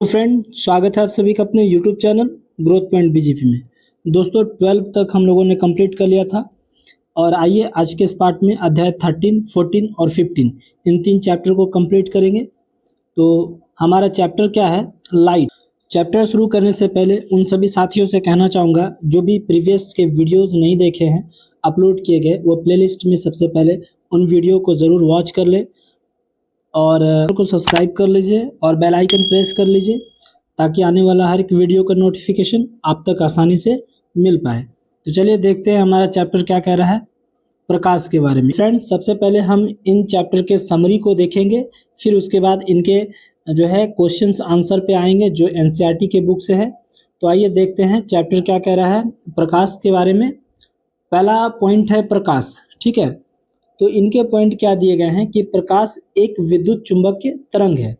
तो फ्रेंड, स्वागत है आप सभी का अपने YouTube channel growth point BGP में। दोस्तों 12 तक हम लोगों ने कंप्लीट कर लिया था और आइए आज के इस पार्ट में अध्याय 13, 14 और 15 इन 3 चैप्टर को कंप्लीट करेंगे। तो हमारा चैप्टर क्या है? लाइट। चैप्टर शुरू करने से पहले उन सभी साथियों से कहना चाहूँगा जो भी प्रीवियस के वीडियोज़ नहीं देखे हैं अपलोड किए गए, वो प्लेलिस्ट में सबसे पहले उन वीडियो को ज़रूर वॉच कर ले और को सब्सक्राइब कर लीजिए और बेल आइकन प्रेस कर लीजिए ताकि आने वाला हर एक वीडियो का नोटिफिकेशन आप तक आसानी से मिल पाए। तो चलिए देखते हैं हमारा चैप्टर क्या कह रहा है प्रकाश के बारे में। फ्रेंड्स, सबसे पहले हम इन चैप्टर के समरी को देखेंगे, फिर उसके बाद इनके जो है क्वेश्चंस आंसर पे आएंगे जो एनसीईआरटी के बुक से है। तो आइए देखते हैं चैप्टर क्या कह रहा है प्रकाश के बारे में। पहला पॉइंट है प्रकाश, ठीक है। तो इनके पॉइंट क्या दिए गए हैं कि प्रकाश एक विद्युत चुंबकीय तरंग है।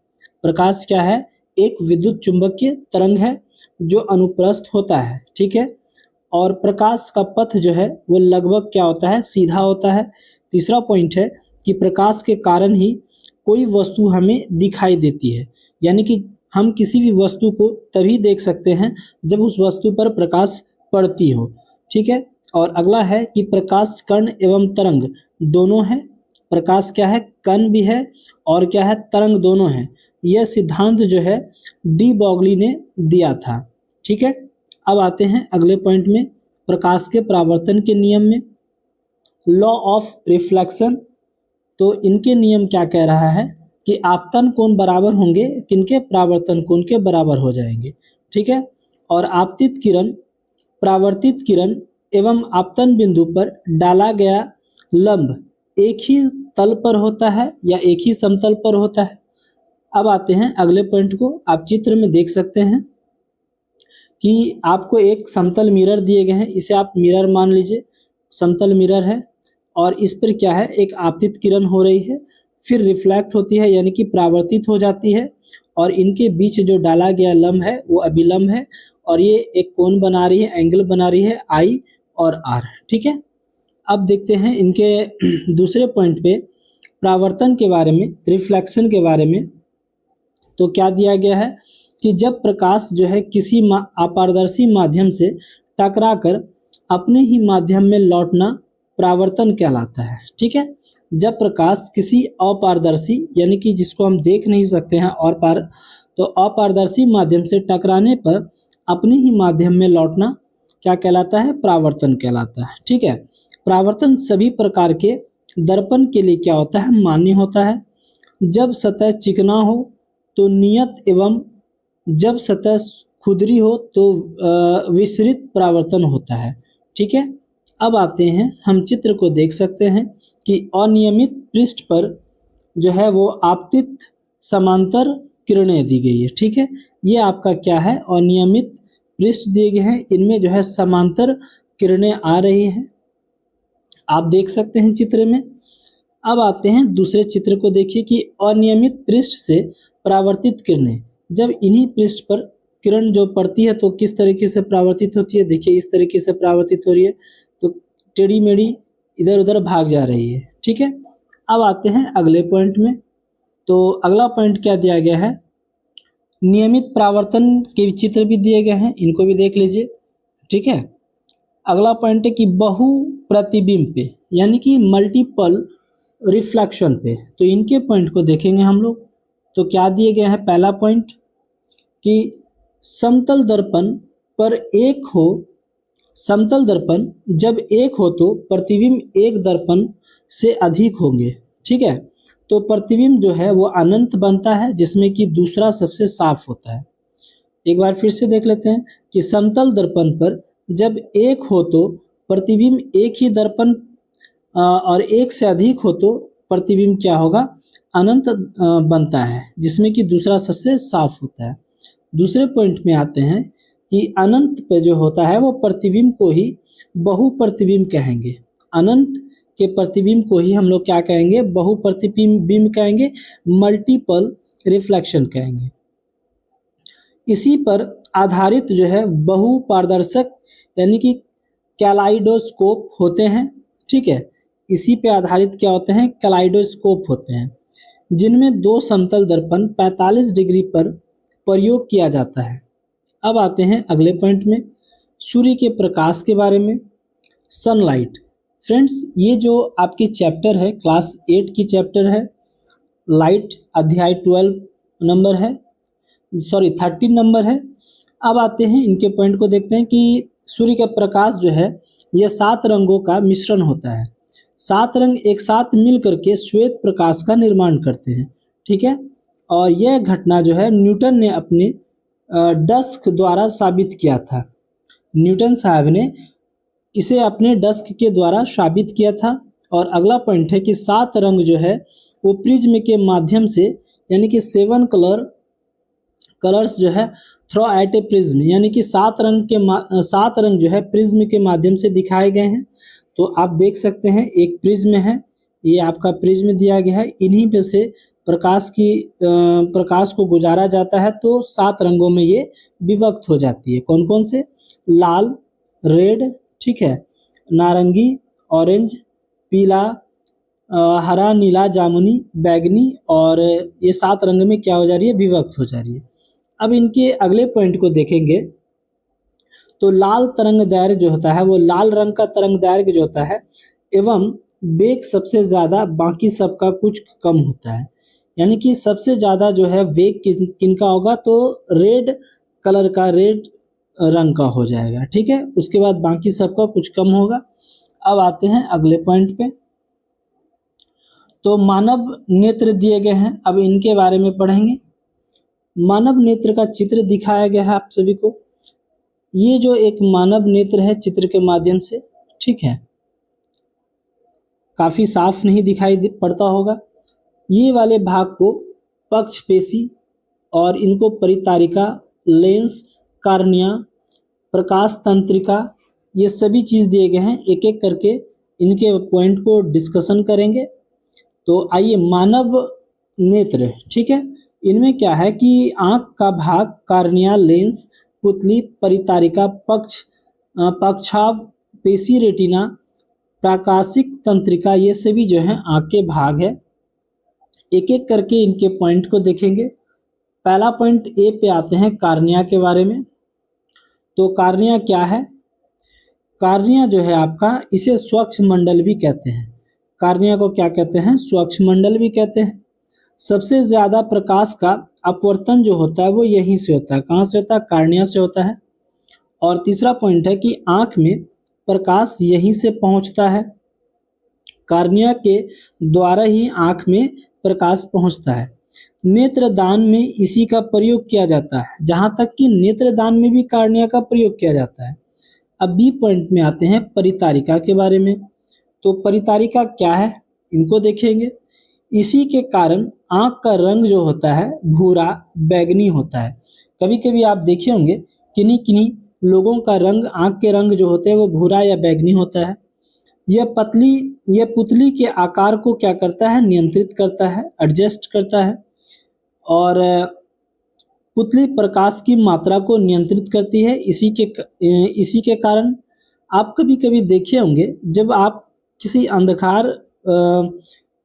प्रकाश क्या है? एक विद्युत चुंबकीय तरंग है जो अनुप्रस्थ होता है, ठीक है। और प्रकाश का पथ जो है वो लगभग क्या होता है? सीधा होता है। तीसरा पॉइंट है कि प्रकाश के कारण ही कोई वस्तु हमें दिखाई देती है, यानी कि हम किसी भी वस्तु को तभी देख सकते हैं जब उस वस्तु पर प्रकाश पड़ती हो, ठीक है। और अगला है कि प्रकाश कण एवं तरंग दोनों है। प्रकाश क्या है? कण भी है और क्या है? तरंग दोनों है। यह सिद्धांत जो है डी ब्रोगली ने दिया था, ठीक है। अब आते हैं अगले पॉइंट में, प्रकाश के परावर्तन के नियम में, लॉ ऑफ रिफ्लेक्शन। तो इनके नियम क्या कह रहा है कि आपतन कोण बराबर होंगे किनके? परावर्तन कोण के बराबर हो जाएंगे, ठीक है। और आपतित किरण, परावर्तित किरण एवं आपतन बिंदु पर डाला गया लंब एक ही तल पर होता है या एक ही समतल पर होता है। अब आते हैं अगले पॉइंट को। आप चित्र में देख सकते हैं कि आपको एक समतल मिरर दिए गए हैं, इसे आप मिरर मान लीजिए, समतल मिरर है और इस पर क्या है? एक आपतित किरण हो रही है, फिर रिफ्लेक्ट होती है यानी कि परावर्तित हो जाती है और इनके बीच जो डाला गया लंब है वो अभिलंब है और ये एक कोण बना रही है, एंगल बना रही है आई और आर, ठीक है। अब देखते हैं इनके दूसरे पॉइंट पे परावर्तन के बारे में, रिफ्लेक्शन के बारे में। तो क्या दिया गया है कि जब प्रकाश जो है किसी अपारदर्शी माध्यम से टकराकर अपने ही माध्यम में लौटना परावर्तन कहलाता है, ठीक है। जब प्रकाश किसी अपारदर्शी यानी कि जिसको हम देख नहीं सकते हैं और तो अपारदर्शी माध्यम से टकराने पर अपने ही माध्यम में लौटना क्या कहलाता है? परावर्तन कहलाता है, ठीक है। परावर्तन सभी प्रकार के दर्पण के लिए क्या होता है? मान्य होता है। जब सतह चिकना हो तो नियत एवं जब सतह खुरदरी हो तो विसरित परावर्तन होता है, ठीक है। अब आते हैं, हम चित्र को देख सकते हैं कि अनियमित पृष्ठ पर जो है वो आपतित समांतर किरणें दी गई है, ठीक है। ये आपका क्या है? अनियमित पृष्ठ दिए गए हैं, इनमें जो है समांतर किरणें आ रही हैं, आप देख सकते हैं चित्र में। अब आते हैं दूसरे चित्र को, देखिए कि अनियमित पृष्ठ से परावर्तित किरणें, जब इन्हीं पृष्ठ पर किरण जो पड़ती है तो किस तरीके से परावर्तित होती है? देखिए इस तरीके से परावर्तित हो रही है, तो टेढ़ी मेढ़ी इधर उधर भाग जा रही है, ठीक है। अब आते हैं अगले पॉइंट में। तो अगला पॉइंट क्या दिया गया है? नियमित परावर्तन के चित्र भी दिए गए हैं, इनको भी देख लीजिए, ठीक है। अगला पॉइंट है कि बहु प्रतिबिंब पे यानी कि मल्टीपल रिफ्लेक्शन पे, तो इनके पॉइंट को देखेंगे हम लोग। तो क्या दिए गए हैं? पहला पॉइंट कि समतल दर्पण पर एक हो, समतल दर्पण जब एक हो तो प्रतिबिंब एक दर्पण से अधिक होंगे, ठीक है। तो प्रतिबिंब जो है वो अनंत बनता है जिसमें कि दूसरा सबसे साफ होता है। एक बार फिर से देख लेते हैं कि समतल दर्पण पर जब एक हो तो प्रतिबिंब एक ही दर्पण और एक से अधिक हो तो प्रतिबिंब क्या होगा? अनंत बनता है जिसमें कि दूसरा सबसे साफ होता है। दूसरे पॉइंट में आते हैं कि अनंत पे जो होता है वो प्रतिबिंब को ही बहु प्रतिबिंब कहेंगे। अनंत के प्रतिबिंब को ही हम लोग क्या कहेंगे? बहु प्रतिबिंब कहेंगे, मल्टीपल रिफ्लेक्शन कहेंगे। इसी पर आधारित जो है बहु पारदर्शक यानी कि कैलाइडोस्कोप होते हैं, ठीक है। इसी पे आधारित क्या होते हैं? कैलाइडोस्कोप होते हैं, जिनमें दो समतल दर्पण 45 डिग्री पर प्रयोग किया जाता है। अब आते हैं अगले पॉइंट में, सूर्य के प्रकाश के बारे में। सनलाइट। फ्रेंड्स, ये जो आपकी चैप्टर है, क्लास 8 की चैप्टर है, लाइट, अध्याय 12 नंबर है, सॉरी 13 नंबर है। अब आते हैं इनके पॉइंट को देखते हैं कि सूर्य का प्रकाश जो है यह 7 रंगों का मिश्रण होता है। 7 रंग एक साथ मिल करके श्वेत प्रकाश का निर्माण करते हैं, ठीक है। और यह घटना जो है न्यूटन ने अपने डस्क द्वारा साबित किया था। न्यूटन साहब ने इसे अपने डस्क के द्वारा साबित किया था। और अगला पॉइंट है कि 7 रंग जो है वो प्रिज्म के माध्यम से, यानी कि 7 कलर्स जो है थ्रो एट ए प्रिज्म, यानी कि 7 रंग जो है प्रिज्म के माध्यम से दिखाए गए हैं। तो आप देख सकते हैं एक प्रिज्म है, ये आपका प्रिज्म दिया गया है, इन्हीं पे से प्रकाश को गुजारा जाता है। तो 7 रंगों में ये विभक्त हो जाती है। कौन कौन से? लाल, रेड, ठीक है, नारंगी, ऑरेंज, पीला, हरा, नीला, जामुनी, बैगनी, और ये 7 रंग में क्या हो जा रही है? विभक्त हो जा रही है। अब इनके अगले पॉइंट को देखेंगे तो लाल तरंग दैर्घ्य जो होता है, वो लाल रंग का तरंग दैर्घ्य जो होता है एवं वेग सबसे ज़्यादा, बाकी सबका कुछ कम होता है। यानी कि सबसे ज़्यादा जो है वेग किनका होगा? तो रेड कलर का, रेड रंग का हो जाएगा, ठीक है। उसके बाद बाकी सबका कुछ कम होगा। अब आते हैं अगले पॉइंट पे। तो मानव नेत्र दिए गए हैं, अब इनके बारे में पढ़ेंगे। मानव नेत्र का चित्र दिखाया गया है आप सभी को। ये जो एक मानव नेत्र है चित्र के माध्यम से, ठीक है, काफी साफ नहीं दिखाई पड़ता होगा। ये वाले भाग को पक्षपेशी और इनको परितारिका, लेंस, कार्निया, प्रकाश तंत्रिका, ये सभी चीज दिए गए हैं। एक एक करके इनके पॉइंट को डिस्कशन करेंगे। तो आइए, मानव नेत्र, ठीक है, इनमें क्या है कि आंख का भाग कार्निया, लेंस, पुतली, परितारिका, पक्षाव पेशी, रेटिना, प्रकाशिक तंत्रिका, ये सभी जो है आंख के भाग है। एक एक करके इनके पॉइंट को देखेंगे। पहला पॉइंट ए पे आते हैं, कार्निया के बारे में। तो कार्निया क्या है? कार्निया जो है आपका, इसे स्वच्छ मंडल भी कहते हैं। कार्निया को क्या कहते हैं? स्वच्छ मंडल भी कहते हैं। सबसे ज्यादा प्रकाश का अपवर्तन जो होता है वो यहीं से होता है। कहाँ से होता है? कार्निया से होता है। और तीसरा पॉइंट है कि आंख में प्रकाश यहीं से पहुंचता है। कार्निया के द्वारा ही आंख में प्रकाश पहुंचता है। नेत्रदान में इसी का प्रयोग किया जाता है। जहां तक कि नेत्रदान में भी कार्निया का प्रयोग किया जाता है। अब बी पॉइंट में आते हैं, परितारिका के बारे में। तो परितारिका क्या है, इनको देखेंगे। इसी के कारण आंख का रंग जो होता है भूरा, बैगनी होता है। कभी कभी आप देखे होंगे किन्हीं किन्हीं लोगों का रंग, आंख के रंग जो होते हैं वो भूरा या बैगनी होता है। यह पुतली के आकार को क्या करता है? नियंत्रित करता है, एडजस्ट करता है। और पुतली प्रकाश की मात्रा को नियंत्रित करती है। इसी के कारण आप कभी कभी देखे होंगे, जब आप किसी अंधकार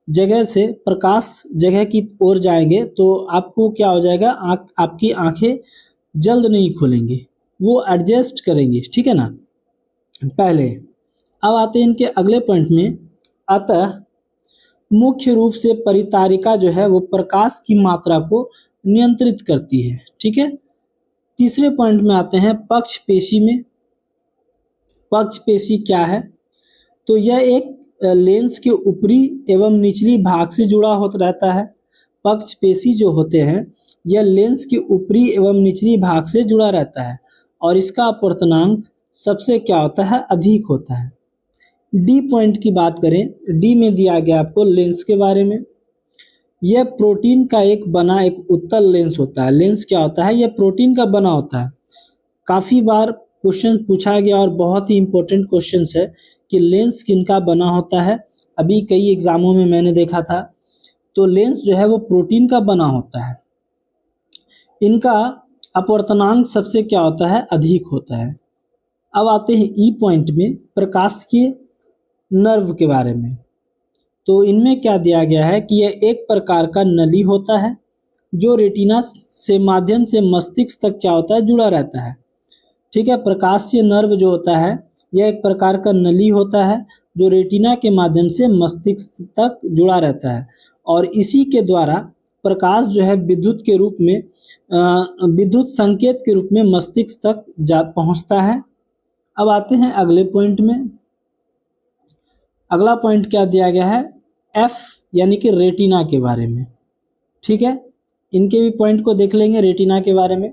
जगह से प्रकाश जगह की ओर जाएंगे तो आपको क्या हो जाएगा? आपकी आंखें जल्द नहीं खुलेंगी, वो एडजस्ट करेंगी, ठीक है ना, पहले। अब आते हैं इनके अगले पॉइंट में। अतः मुख्य रूप से परितारिका जो है वो प्रकाश की मात्रा को नियंत्रित करती है, ठीक है। तीसरे पॉइंट में आते हैं, पक्षपेशी में। पक्षपेशी क्या है? तो यह एक लेंस के ऊपरी एवं निचली भाग से जुड़ा होता रहता है। पक्षपेशी जो होते हैं यह लेंस के ऊपरी एवं निचली भाग से जुड़ा रहता है और इसका अपवर्तनांक सबसे क्या होता है? अधिक होता है। डी पॉइंट की बात करें, डी में दिया गया आपको लेंस के बारे में। यह प्रोटीन का एक उत्तल लेंस होता है। लेंस क्या होता है? यह प्रोटीन का बना होता है। काफी बार क्वेश्चन पूछा गया और बहुत ही इंपॉर्टेंट क्वेश्चन है कि लेंस किनका बना होता है। अभी कई एग्जामों में मैंने देखा था। तो लेंस जो है वो प्रोटीन का बना होता है। इनका अपवर्तनांक सबसे क्या होता है? अधिक होता है। अब आते हैं ई पॉइंट में, प्रकाशिकीय नर्व के बारे में। तो इनमें क्या दिया गया है कि यह एक प्रकार का नली होता है जो रेटिना से माध्यम से मस्तिष्क तक क्या होता है, जुड़ा रहता है। ठीक है, प्रकाशीय नर्व जो होता है यह एक प्रकार का नली होता है जो रेटिना के माध्यम से मस्तिष्क तक जुड़ा रहता है और इसी के द्वारा प्रकाश जो है विद्युत के रूप में विद्युत संकेत के रूप में मस्तिष्क तक जा पहुंचता है। अब आते हैं अगले पॉइंट में। अगला पॉइंट क्या दिया गया है, एफ यानी कि रेटिना के बारे में। ठीक है, इनके भी पॉइंट को देख लेंगे रेटिना के बारे में।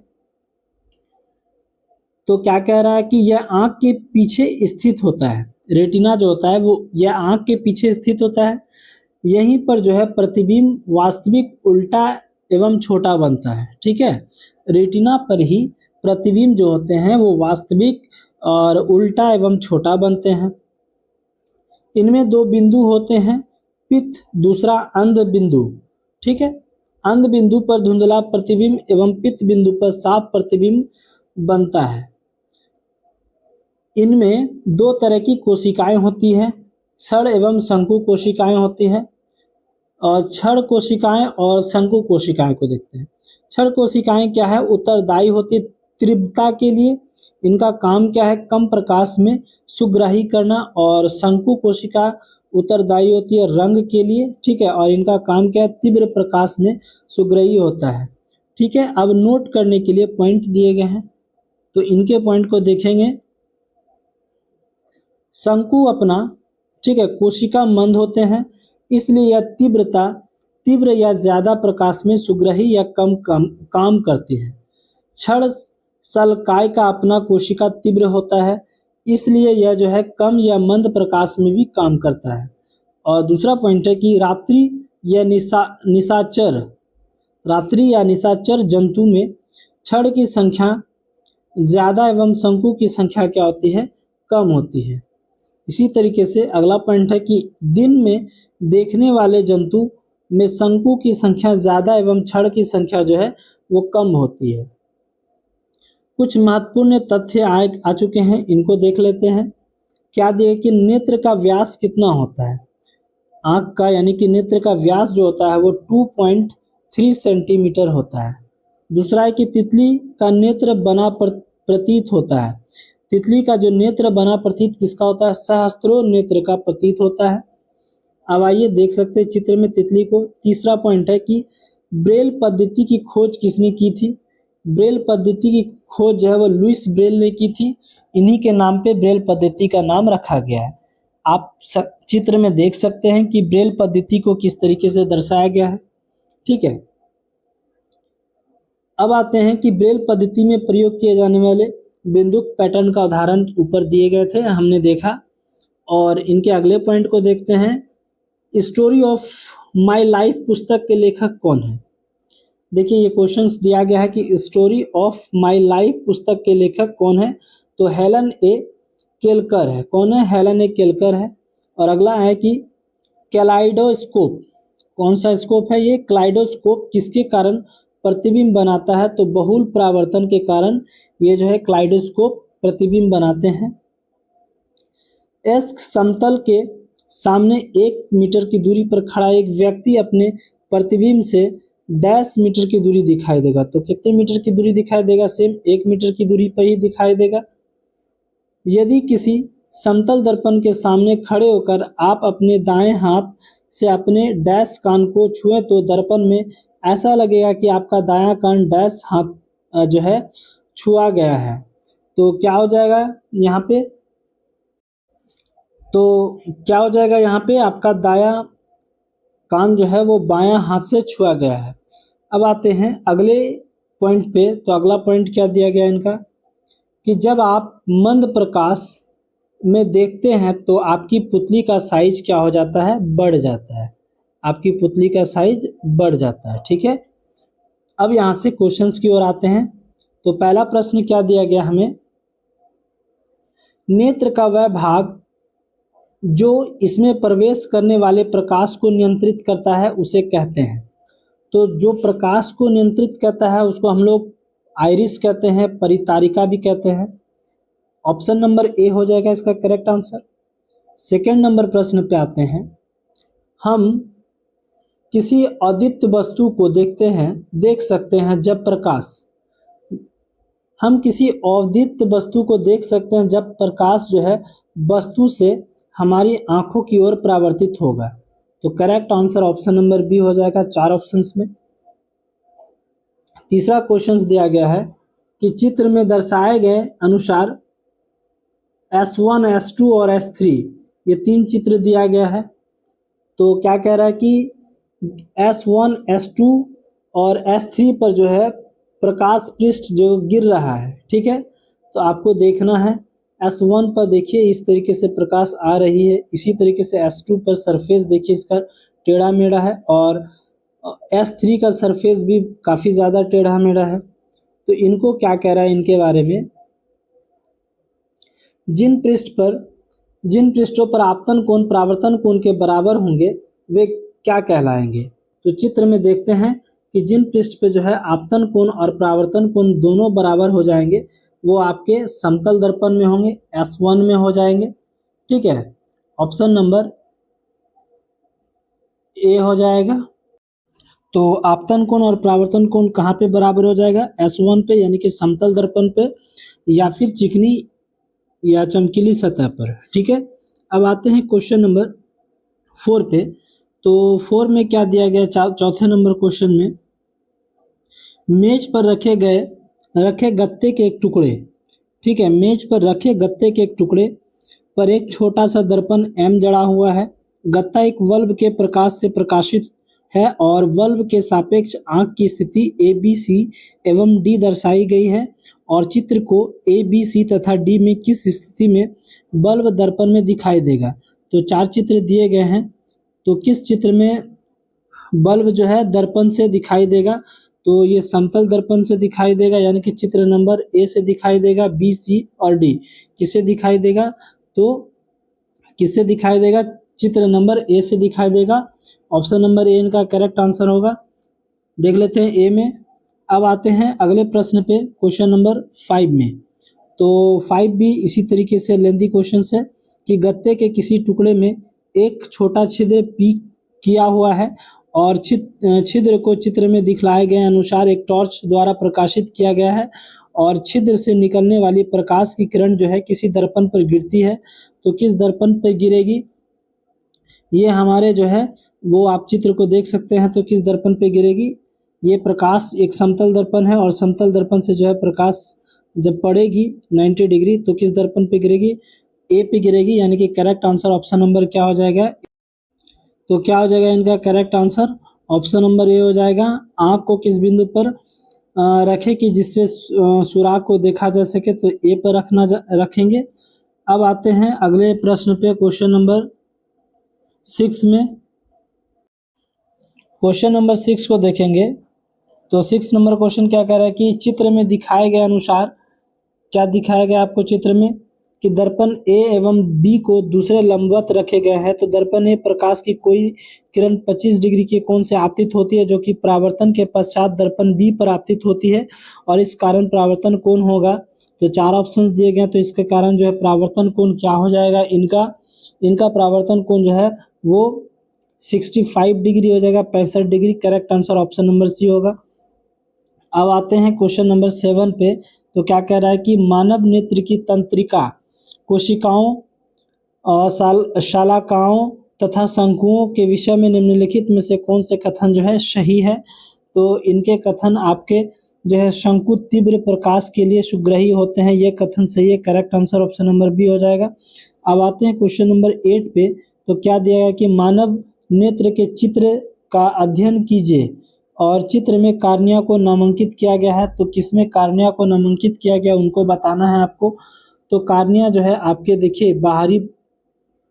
तो क्या कह रहा है कि यह आंख के पीछे स्थित होता है। रेटिना जो होता है वो यह आंख के पीछे स्थित होता है। यहीं पर जो है प्रतिबिंब वास्तविक उल्टा एवं छोटा बनता है। ठीक है, रेटिना पर ही प्रतिबिंब जो होते हैं वो वास्तविक और उल्टा एवं छोटा बनते हैं। इनमें दो बिंदु होते हैं, पित्त दूसरा अंध बिंदु। ठीक है, अंध बिंदु पर धुंधला प्रतिबिंब एवं पित्त बिंदु पर साफ प्रतिबिंब बनता है। इनमें दो तरह की कोशिकाएं होती हैं, क्षण एवं शंकु कोशिकाएं होती हैं। और क्षण कोशिकाएं और शंकु कोशिकाएं को देखते हैं। क्षण कोशिकाएं क्या है, उत्तरदायी होती तीव्रता के लिए। इनका काम क्या है, कम प्रकाश में सुग्राही करना। और शंकु कोशिका उत्तरदायी होती है रंग के लिए। ठीक है, और इनका काम क्या है, तीव्र प्रकाश में सुग्राही होता है। ठीक है, अब नोट करने के लिए पॉइंट दिए गए हैं तो इनके पॉइंट को देखेंगे। शंकु अपना, ठीक है, कोशिका मंद होते हैं इसलिए यह तीव्र या ज्यादा प्रकाश में सुग्राही या कम काम करती है। क्षण शल्काय का अपना कोशिका तीव्र होता है इसलिए यह जो है कम या मंद प्रकाश में भी काम करता है। और दूसरा पॉइंट है कि रात्रि या निशाचर जंतु में क्षण की संख्या ज्यादा एवं शंकु की संख्या क्या होती है, कम होती है। इसी तरीके से अगला पॉइंट है कि दिन में देखने वाले जंतु में शंकु की संख्या ज्यादा एवं क्षण की संख्या जो है वो कम होती है। कुछ महत्वपूर्ण तथ्य आ चुके हैं, इनको देख लेते हैं। क्या दिए कि नेत्र का व्यास कितना होता है, आंख का यानी कि नेत्र का व्यास जो होता है वो 2.3 सेंटीमीटर होता है। दूसरा है कि तितली का नेत्र बना प्रतीत होता है। तितली का जो नेत्र बना प्रतीत किसका होता है, सहस्त्रो नेत्र का प्रतीत होता है। अब आइए देख सकते हैं चित्र में तितली को। तीसरा पॉइंट है कि ब्रेल पद्धति की खोज किसने की थी। ब्रेल पद्धति की खोज जो है वो लुईस ब्रेल ने की थी। इन्हीं के नाम पे ब्रेल पद्धति का नाम रखा गया है। आप चित्र में देख सकते हैं कि ब्रेल पद्धति को किस तरीके से दर्शाया गया है। ठीक है, अब आते हैं कि ब्रेल पद्धति में प्रयोग किए जाने वाले बिंदुक पैटर्न का उदाहरण ऊपर दिए गए थे, हमने देखा। और इनके अगले पॉइंट को देखते हैं। स्टोरी ऑफ माय लाइफ पुस्तक के लेखक कौन है। देखिए ये क्वेश्चंस दिया गया है कि स्टोरी ऑफ माय लाइफ पुस्तक के लेखक कौन है, तो हेलन ए केलकर है। कौन है, हेलन ए केलकर है। और अगला है कि कैलाइडोस्कोप, कौन सा स्कोप है ये, क्लाइडोस्कोप किसके कारण प्रतिबिंब बनाता है, तो बहुल परावर्तन के कारण ये जो है क्लाइडोस्कोप प्रतिबिंब बनाते हैं। एस्क समतल के सामने 1 मीटर की दूरी पर खड़ा एक व्यक्ति अपने प्रतिबिंब से डैश मीटर की दूरी दिखाई देगा। तो कितने मीटर की दूरी दिखाई देगा, सेम 1 मीटर की दूरी पर ही दिखाई देगा। यदि किसी समतल दर्पण के सामने खड़े होकर आप अपने दाएं हाथ से अपने डैश कान को छुएं तो दर्पण में ऐसा लगेगा कि आपका दायां कान डैश हाथ जो है छुआ गया है। तो क्या हो जाएगा यहाँ पे, तो क्या हो जाएगा यहाँ पे, आपका दायां कान जो है वो बायां हाथ से छुआ गया है। अब आते हैं अगले पॉइंट पे। तो अगला पॉइंट क्या दिया गया इनका, कि जब आप मंद प्रकाश में देखते हैं तो आपकी पुतली का साइज क्या हो जाता है, बढ़ जाता है। आपकी पुतली का साइज बढ़ जाता है। ठीक है, अब यहाँ से क्वेश्चंस की ओर आते हैं। तो पहला प्रश्न क्या दिया गया हमें, नेत्र का वह भाग जो इसमें प्रवेश करने वाले प्रकाश को नियंत्रित करता है उसे कहते हैं। तो जो प्रकाश को नियंत्रित करता है उसको हम लोग आइरिस कहते हैं, परितारिका भी कहते हैं। ऑप्शन नंबर ए हो जाएगा इसका करेक्ट आंसर। सेकंड नंबर प्रश्न पे आते हैं हम, किसी अदीप्त वस्तु को देख सकते हैं जब प्रकाश, हम किसी अदीप्त वस्तु को देख सकते हैं जब प्रकाश जो है वस्तु से हमारी आंखों की ओर परावर्तित होगा। तो correct answer option number B हो जाएगा 4 ऑप्शंस में। तीसरा क्वेश्चन दिया गया है कि चित्र में दर्शाए गए अनुसार S1, S2 और S3 ये 3 चित्र दिया गया है। तो क्या कह रहा है कि S1, S2 और S3 पर जो है प्रकाश पृष्ठ जो गिर रहा है, ठीक है। तो आपको देखना है S1 पर देखिए इस तरीके से प्रकाश आ रही है, इसी तरीके से S2 पर सरफेस देखिए इसका टेढ़ा मेढ़ा है और S3 का सरफेस भी काफ़ी ज़्यादा टेढ़ा मेढ़ा है। तो इनको क्या कह रहा है इनके बारे में, जिन पृष्ठों पर आपतन कोण परावर्तन कोण के बराबर होंगे वे क्या कहलाएंगे। तो चित्र में देखते हैं कि जिन पृष्ठ पे जो है आपतन कोण और परावर्तन कोण दोनों बराबर हो जाएंगे वो आपके समतल दर्पण में होंगे, S1 में हो जाएंगे, ठीक है। ऑप्शन नंबर ए हो जाएगा। तो आपतन कोण और परावर्तन कोण कहाँ पे बराबर हो जाएगा, S1 पे यानी कि समतल दर्पण पे या फिर चिकनी या चमकीली सतह पर, ठीक है। अब आते हैं क्वेश्चन नंबर 4 पे। तो 4 में क्या दिया गया, चौथे नंबर क्वेश्चन में मेज पर रखे गत्ते के एक टुकड़े, ठीक है, मेज पर रखे गत्ते के एक टुकड़े पर एक छोटा सा दर्पण M जड़ा हुआ है। गत्ता एक बल्ब के प्रकाश से प्रकाशित है और बल्ब के सापेक्ष आंख की स्थिति A, B, C एवं D दर्शाई गई है और चित्र को A, B, C तथा D में किस स्थिति में बल्ब दर्पण में दिखाई देगा। तो 4 चित्र दिए गए हैं, तो किस चित्र में बल्ब जो है दर्पण से दिखाई देगा, तो ये समतल दर्पण से दिखाई देगा यानी कि चित्र नंबर ए से दिखाई देगा, बी, सी और डी किससे दिखाई देगा, तो किससे दिखाई देगा, चित्र नंबर ए से दिखाई देगा। ऑप्शन नंबर ए इनका करेक्ट आंसर होगा। देख लेते हैं ए में। अब आते हैं अगले प्रश्न पे, क्वेश्चन नंबर 5 में। तो 5 भी इसी तरीके से लेंथी क्वेश्चन है कि गत्ते के किसी टुकड़े में एक छोटा छिद्र पी किया हुआ है और छिद्र को चित्र में दिखलाए गए अनुसार एक टॉर्च द्वारा प्रकाशित किया गया है और छिद्र से निकलने वाली प्रकाश की किरण जो है किसी दर्पण पर गिरती है। तो किस दर्पण पर गिरेगी, ये हमारे जो है वो आप चित्र को देख सकते हैं। तो किस दर्पण पे गिरेगी, ये प्रकाश एक समतल दर्पण है और समतल दर्पण से जो है प्रकाश जब पड़ेगी 90 डिग्री तो किस दर्पण पे गिरेगी, ए पे गिरेगी, यानी कि करेक्ट आंसर ऑप्शन नंबर क्या हो जाएगा, तो क्या हो जाएगा इनका correct answer, option number A हो जाएगा। आँख को किस बिंदु पर रखें कि जिससे सुराग को देखा जा सके, तो ए पर रखेंगे। अब आते हैं अगले प्रश्न पे, क्वेश्चन नंबर 6 में। क्वेश्चन नंबर 6 को देखेंगे तो 6 नंबर क्वेश्चन क्या कह रहा है कि चित्र में दिखाए गए अनुसार, क्या दिखाया गया आपको चित्र में कि दर्पण ए एवं बी को दूसरे लंबवत रखे गए हैं। तो दर्पण ए प्रकाश की कोई किरण 25 डिग्री के कोण से आपतित होती है जो कि परावर्तन के पश्चात दर्पण बी पर आपतित होती है और इस कारण परावर्तन कोण होगा। तो 4 ऑप्शंस दिए गए, तो इसके कारण जो है परावर्तन कोण क्या हो जाएगा, इनका परावर्तन कोण जो है वो 65 डिग्री हो जाएगा, 65 degree. Correct answer option number C होगा। अब आते हैं क्वेश्चन नंबर 7 पे। तो क्या कह रहा है कि मानव नेत्र की तंत्रिका कोशिकाओं और शालाकाओं तथा शंकुओं के विषय में निम्नलिखित में से कौन से कथन जो है सही है। तो इनके कथन आपके जो है शंकु तीव्र प्रकाश के लिए सुग्राही होते हैं, ये कथन सही है। Correct answer option number B हो जाएगा। अब आते हैं क्वेश्चन नंबर 8 पे। तो क्या दिया गया कि मानव नेत्र के चित्र का अध्ययन कीजिए और चित्र में कार्निया को नामांकित किया गया है। तो किसमें कार्निया को नामांकित किया गया उनको बताना है आपको। तो कार्निया जो है आपके देखिए बाहरी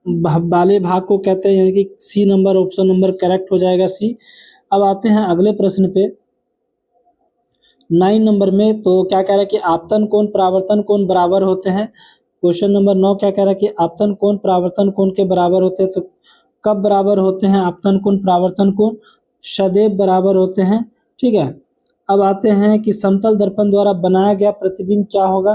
वाले भाग को कहते हैं, यानी कि C number option number correct हो जाएगा सी। अब आते हैं अगले प्रश्न पे 9 नंबर में। तो क्या कह रहा है कि आपतन कोण परावर्तन कोण बराबर होते हैं। क्वेश्चन नंबर 9 क्या कह रहा है कि आपतन कोण परावर्तन कोण के बराबर होते हैं। तो कब बराबर होते हैं आपतन कोण परावर्तन कोण, सदैव बराबर होते हैं, ठीक है। अब आते हैं कि समतल दर्पण द्वारा बनाया गया प्रतिबिंब क्या होगा।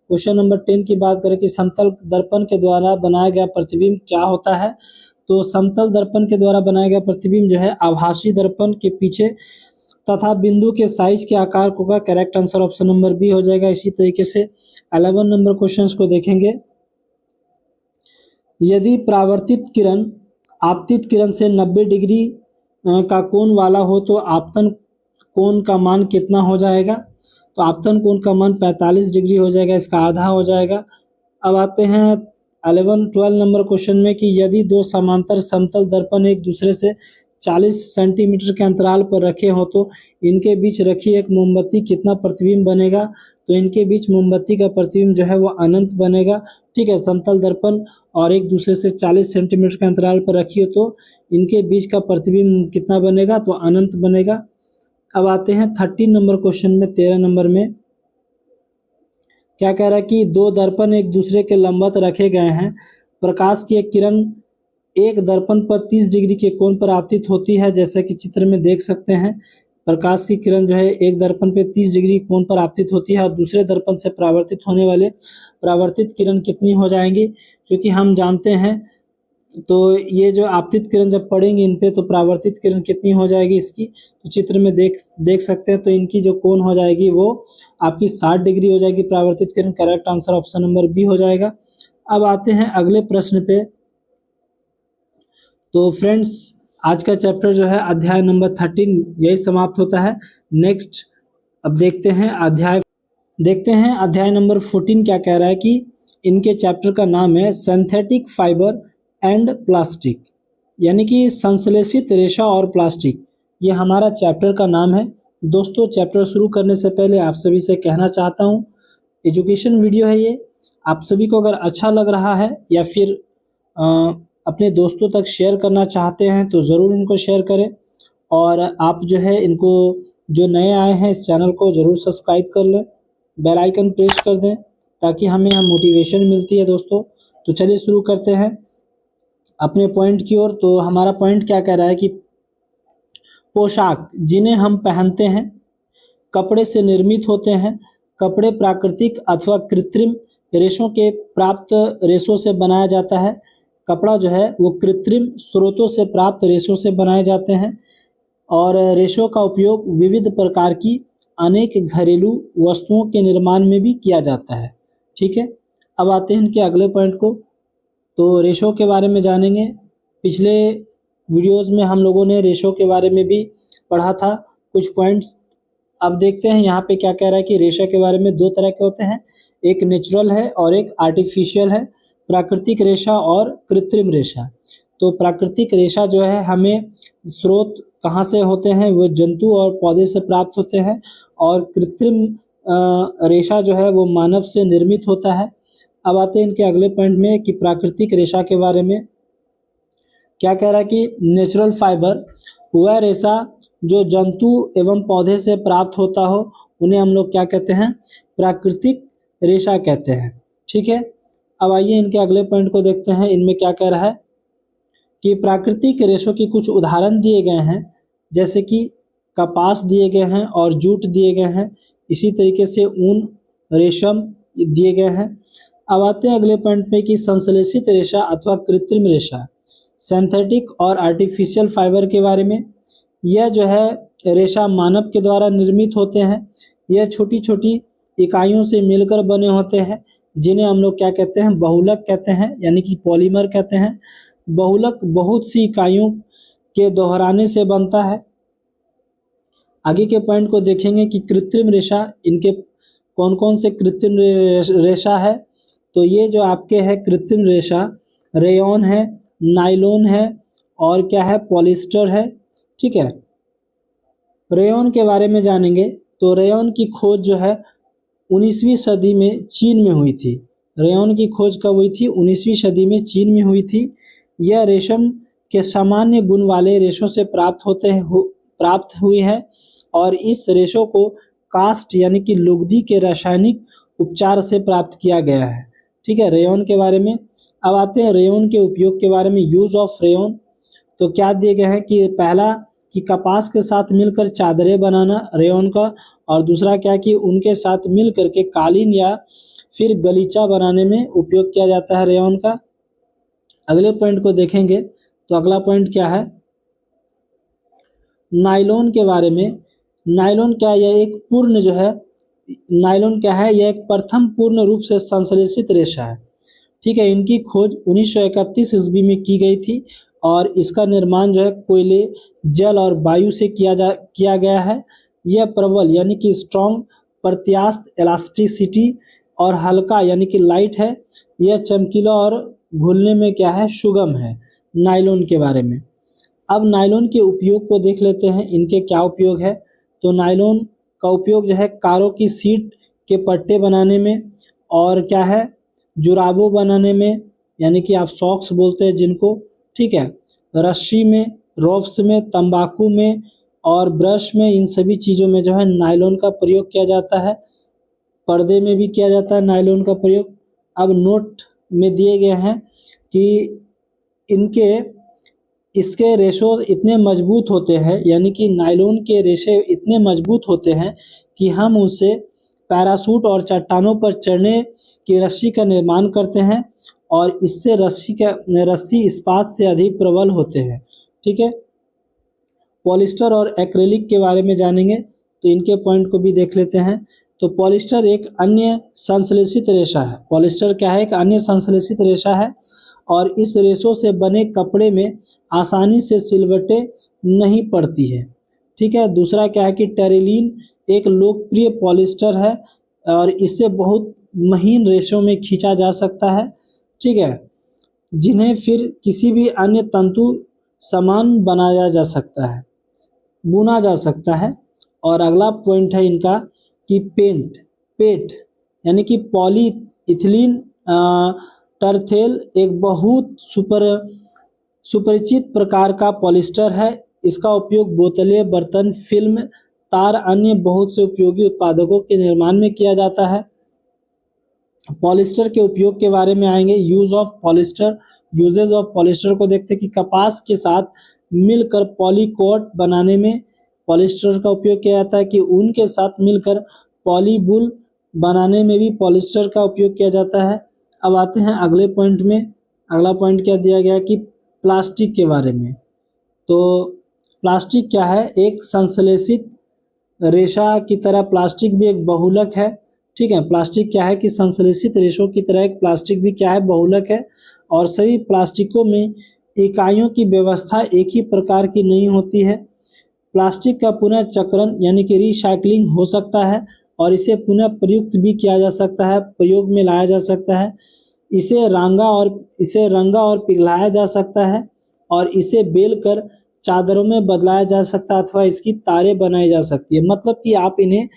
क्वेश्चन नंबर 10 की बात करें कि समतल दर्पण के द्वारा बनाया गया प्रतिबिंब क्या होता है। तो समतल दर्पण के द्वारा बनाया गया प्रतिबिंब जो है आभासी दर्पण के पीछे तथा बिंदु के साइज के आकार को का correct answer option number B हो जाएगा। इसी तरीके से 11 नंबर क्वेश्चंस को देखेंगे। यदि परावर्तित किरण आपतित किरण से 90 डिग्री का कोण वाला हो तो आपतन कोण का मान कितना हो जाएगा? तो आपतन कोण का मान 45 डिग्री हो जाएगा, इसका आधा हो जाएगा। अब आते हैं 11-12 नंबर क्वेश्चन में कि यदि दो समांतर समतल दर्पण एक दूसरे से 40 सेंटीमीटर के अंतराल पर रखे हो तो इनके बीच रखी एक मोमबत्ती कितना प्रतिबिंब बनेगा? तो इनके बीच मोमबत्ती का प्रतिबिंब जो है वो अनंत बनेगा। ठीक है, समतल दर्पण और एक दूसरे से 40 सेंटीमीटर के अंतराल पर रखी हो तो इनके बीच का प्रतिबिंब कितना बनेगा? तो अनंत बनेगा। अब आते हैं 13 नंबर क्वेश्चन में। 13 नंबर में क्या कह रहा है कि दो दर्पण एक दूसरे के लंबवत रखे गए हैं। प्रकाश की एक किरण एक दर्पण पर 30 डिग्री के कोण पर आपतित होती है, जैसा कि चित्र में देख सकते हैं। प्रकाश की किरण जो है एक दर्पण पे 30 डिग्री कोण पर आपतित होती है और दूसरे दर्पण से परावर्तित होने वाले परावर्तित किरण कितनी हो जाएंगी? क्योंकि हम जानते हैं तो ये जो आपतित किरण जब पड़ेंगी इन पे तो परावर्तित किरण कितनी हो जाएगी इसकी, तो चित्र में देख सकते हैं। तो इनकी जो कोण हो जाएगी वो आपकी 60 डिग्री हो जाएगी परावर्तित किरण। Correct answer option number B हो जाएगा। अब आते हैं अगले प्रश्न पे। तो फ्रेंड्स आज का चैप्टर जो है अध्याय नंबर 13 यही समाप्त होता है। नेक्स्ट अब देखते हैं अध्याय नंबर 14 क्या कह रहा है कि इनके चैप्टर का नाम है सिंथेटिक फाइबर एंड प्लास्टिक, यानी कि संश्लेषित रेशा और प्लास्टिक। ये हमारा चैप्टर का नाम है। दोस्तों चैप्टर शुरू करने से पहले आप सभी से कहना चाहता हूँ, एजुकेशन वीडियो है ये, आप सभी को अगर अच्छा लग रहा है या फिर अपने दोस्तों तक शेयर करना चाहते हैं तो ज़रूर इनको शेयर करें। और आप जो है इनको जो नए आए हैं इस चैनल को ज़रूर सब्सक्राइब कर लें, बेल आइकन प्रेस कर दें ताकि हमें यहाँ मोटिवेशन मिलती है दोस्तों। तो चलिए शुरू करते हैं अपने पॉइंट की ओर। तो हमारा पॉइंट क्या कह रहा है कि पोशाक जिन्हें हम पहनते हैं कपड़े से निर्मित होते हैं। कपड़े प्राकृतिक अथवा कृत्रिम रेशों के प्राप्त रेशों से बनाया जाता है। कपड़ा जो है वो कृत्रिम स्रोतों से प्राप्त रेशों से बनाए जाते हैं और रेशों का उपयोग विविध प्रकार की अनेक घरेलू वस्तुओं के निर्माण में भी किया जाता है। ठीक है, अब आते हैं इनके अगले पॉइंट को। तो रेशों के बारे में जानेंगे। पिछले वीडियोस में हम लोगों ने रेशों के बारे में भी पढ़ा था कुछ पॉइंट्स। अब देखते हैं यहाँ पे क्या कह रहा है कि रेशा के बारे में दो तरह के होते हैं, एक नेचुरल है और एक आर्टिफिशियल है। प्राकृतिक रेशा और कृत्रिम रेशा। तो प्राकृतिक रेशा जो है हमें स्रोत कहाँ से होते हैं? वो जंतु और पौधे से प्राप्त होते हैं। और कृत्रिम रेशा जो है वो मानव से निर्मित होता है। अब आते हैं इनके अगले पॉइंट में कि प्राकृतिक रेशा के बारे में क्या कह रहा है कि नेचुरल फाइबर वह रेशा जो जंतु एवं पौधे से प्राप्त होता हो उन्हें हम लोग क्या कहते हैं? प्राकृतिक रेशा कहते हैं। ठीक है, अब आइए इनके अगले पॉइंट को देखते हैं। इनमें क्या कह रहा है कि प्राकृतिक रेशों की कुछ उदाहरण दिए गए हैं, जैसे कि कपास दिए गए हैं और जूट दिए गए हैं। इसी तरीके से ऊन, रेशम दिए गए हैं। अब आते हैं अगले पॉइंट पे कि संश्लेषित रेशा अथवा कृत्रिम रेशा, सिंथेटिक और आर्टिफिशियल फाइबर के बारे में। यह जो है रेशा मानव के द्वारा निर्मित होते हैं। यह छोटी छोटी इकाइयों से मिलकर बने होते हैं जिन्हें हम लोग क्या कहते हैं? बहुलक कहते हैं, यानी कि पॉलीमर कहते हैं। बहुलक बहुत सी इकाइयों के दोहराने से बनता है। आगे के पॉइंट को देखेंगे कि कृत्रिम रेशा, इनके कौन कौन से कृत्रिम रेशा है। तो ये जो आपके है कृत्रिम रेशा, रेयॉन है, नायलॉन है और क्या है? पॉलिस्टर है। ठीक है, रेयॉन के बारे में जानेंगे। तो रेयॉन की खोज जो है 19वीं सदी में चीन में हुई थी। रेयॉन की खोज कब हुई थी? 19वीं सदी में चीन में हुई थी। यह रेशम के सामान्य गुण वाले रेशों से प्राप्त हुई है और इस रेशों को कास्ट यानी कि लुगदी के रासायनिक उपचार से प्राप्त किया गया है। ठीक है, रेयॉन के बारे में। अब आते हैं रेयॉन के उपयोग के बारे में। यूज ऑफ रेयॉन, तो क्या दिए गए हैं कि पहला कि कपास के साथ मिलकर चादरें बनाना रेयॉन का, और दूसरा क्या कि उनके साथ मिल करके कालीन या फिर गलीचा बनाने में उपयोग किया जाता है रेयॉन का। अगले पॉइंट को देखेंगे तो अगला पॉइंट क्या है, नायलॉन के बारे में। नायलॉन क्या है, यह एक पूर्ण जो है, नायलॉन क्या है, यह एक प्रथम पूर्ण रूप से संश्लेषित रेशा है। ठीक है, इनकी खोज 1931 ईस्वी में की गई थी और इसका निर्माण जो है कोयले, जल और वायु से किया गया है। यह प्रबल यानी कि स्ट्रॉन्ग, प्रत्यास्थ इलास्टिसिटी और हल्का यानी कि लाइट है। यह चमकीला और घुलने में क्या है, सुगम है। नायलॉन के बारे में। अब नायलॉन के उपयोग को देख लेते हैं, इनके क्या उपयोग है। तो नायलॉन का उपयोग जो है कारों की सीट के पट्टे बनाने में, और क्या है, जुराबों बनाने में, यानी कि आप सॉक्स बोलते हैं जिनको, ठीक है, रस्सी में, रोप्स में, तंबाकू में और ब्रश में, इन सभी चीज़ों में जो है नायलॉन का प्रयोग किया जाता है। पर्दे में भी किया जाता है नायलॉन का प्रयोग। अब नोट में दिए गए हैं कि इनके इसके रेशो इतने मजबूत होते हैं, यानी कि नायलॉन के रेशे इतने मजबूत होते हैं कि हम उनसे पैराशूट और चट्टानों पर चढ़ने की रस्सी का निर्माण करते हैं और इससे रस्सी इस्पात से अधिक प्रबल होते हैं। ठीक है, पॉलिस्टर और एक्रेलिक के बारे में जानेंगे, तो इनके पॉइंट को भी देख लेते हैं। तो पॉलिस्टर एक अन्य संश्लेषित रेशा है। पॉलिस्टर क्या है, एक अन्य संश्लेषित रेशा है और इस रेशों से बने कपड़े में आसानी से सिलवटें नहीं पड़ती है। ठीक है, दूसरा क्या है कि टेरिलीन एक लोकप्रिय पॉलिस्टर है और इससे बहुत महीन रेशों में खींचा जा सकता है। ठीक है, जिन्हें फिर किसी भी अन्य तंतु समान बनाया जा सकता है, बुना जा सकता है। और अगला पॉइंट है इनका कि पेट यानी कि पॉली इथिलीन टरथेल एक बहुत सुपरिचित प्रकार का पॉलिस्टर है। इसका उपयोग बोतलें, बर्तन, फिल्म, तार, अन्य बहुत से उपयोगी उत्पादकों के निर्माण में किया जाता है। पॉलिस्टर के उपयोग के बारे में आएंगे। यूजेज ऑफ पॉलिस्टर को देखते हैं कि कपास के साथ मिलकर पॉलीकोट बनाने में पॉलिस्टर का उपयोग किया जाता है, कि ऊन के साथ मिलकर पॉलीवुल बनाने में भी पॉलिस्टर का उपयोग किया जाता है। अब आते हैं अगले पॉइंट में। अगला पॉइंट क्या दिया गया कि प्लास्टिक के बारे में। तो प्लास्टिक क्या है, एक संश्लेषित रेशा की तरह प्लास्टिक भी एक बहुलक है। ठीक है, प्लास्टिक क्या है कि संश्लेषित रेशों की तरह एक प्लास्टिक भी क्या है, बहुलक है। और सभी प्लास्टिकों में इकाइयों की व्यवस्था एक ही प्रकार की नहीं होती है। प्लास्टिक का पुनः चक्रण यानी कि रिसाइकलिंग हो सकता है और इसे पुनः प्रयुक्त भी किया जा सकता है, प्रयोग में लाया जा सकता है। इसे रंगा और पिघलाया जा सकता है और इसे बेलकर चादरों में बदलाया जा सकता है अथवा इसकी तारें बनाई जा सकती है। मतलब कि आप इन्हें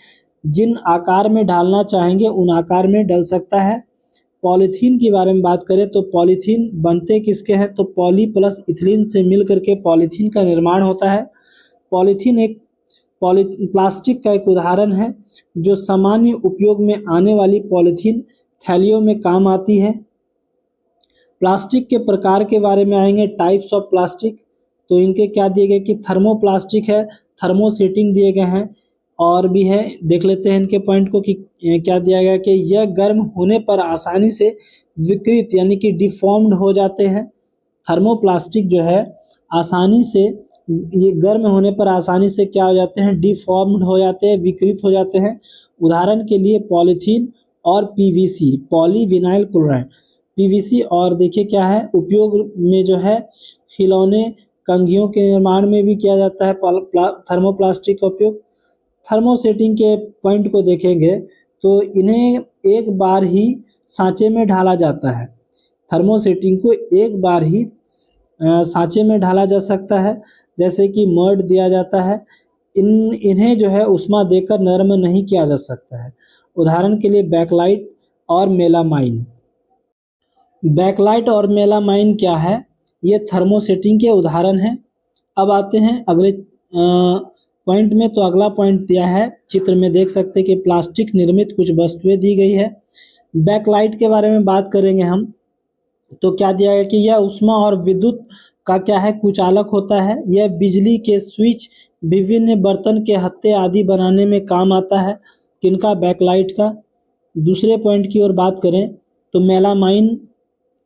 जिन आकार में ढालना चाहेंगे उन आकार में डल सकता है। पॉलीथीन के बारे में बात करें तो पॉलीथीन बनते किसके हैं, तो पॉली प्लस इथिलीन से मिल करके पॉलीथीन का निर्माण होता है। पॉलीथीन एक प्लास्टिक का एक उदाहरण है जो सामान्य उपयोग में आने वाली पॉलीथीन थैलियों में काम आती है। प्लास्टिक के प्रकार के बारे में आएंगे, टाइप्स ऑफ प्लास्टिक। तो इनके क्या दिए गए कि थर्मोप्लास्टिक है, थर्मोसेटिंग दिए गए हैं, और भी है, देख लेते हैं इनके पॉइंट को कि क्या दिया गया कि यह गर्म होने पर आसानी से विकृत यानी कि डिफॉर्म्ड हो जाते हैं। थर्मोप्लास्टिक जो है आसानी से, ये गर्म होने पर आसानी से क्या हो जाते हैं, डिफॉर्म्ड हो जाते हैं, विकृत हो जाते हैं। उदाहरण के लिए पॉलीथीन और पीवीसी, पॉलीविनाइल क्लोराइड, पीवीसी। और देखिए क्या है, उपयोग में जो है खिलौने, कंघियों के निर्माण में भी किया जाता है थर्मोप्लास्टिक का उपयोग। थर्मोसेटिंग के पॉइंट को देखेंगे तो इन्हें एक बार ही सांचे में ढाला जाता है। थर्मोसेटिंग को एक बार ही सांचे में ढाला जा सकता है, जैसे कि मर्ड दिया जाता है। इन्हें जो है उष्मा देकर नरम नहीं किया जा सकता है। उदाहरण के लिए बैकलाइट और मेलामाइन। बैकलाइट और मेलामाइन क्या है, ये थर्मोसेटिंग के उदाहरण हैं। अब आते हैं अगले पॉइंट में। तो अगला पॉइंट दिया है, चित्र में देख सकते हैं कि प्लास्टिक निर्मित कुछ वस्तुएं दी गई है। बैकलाइट के बारे में बात करेंगे हम, तो क्या दिया है कि यह ऊष्मा और विद्युत का क्या है, कुचालक होता है। यह बिजली के स्विच, विभिन्न बर्तन के हत्थे आदि बनाने में काम आता है। किनका, बैकलाइट का। दूसरे पॉइंट की ओर बात करें तो मेलामाइन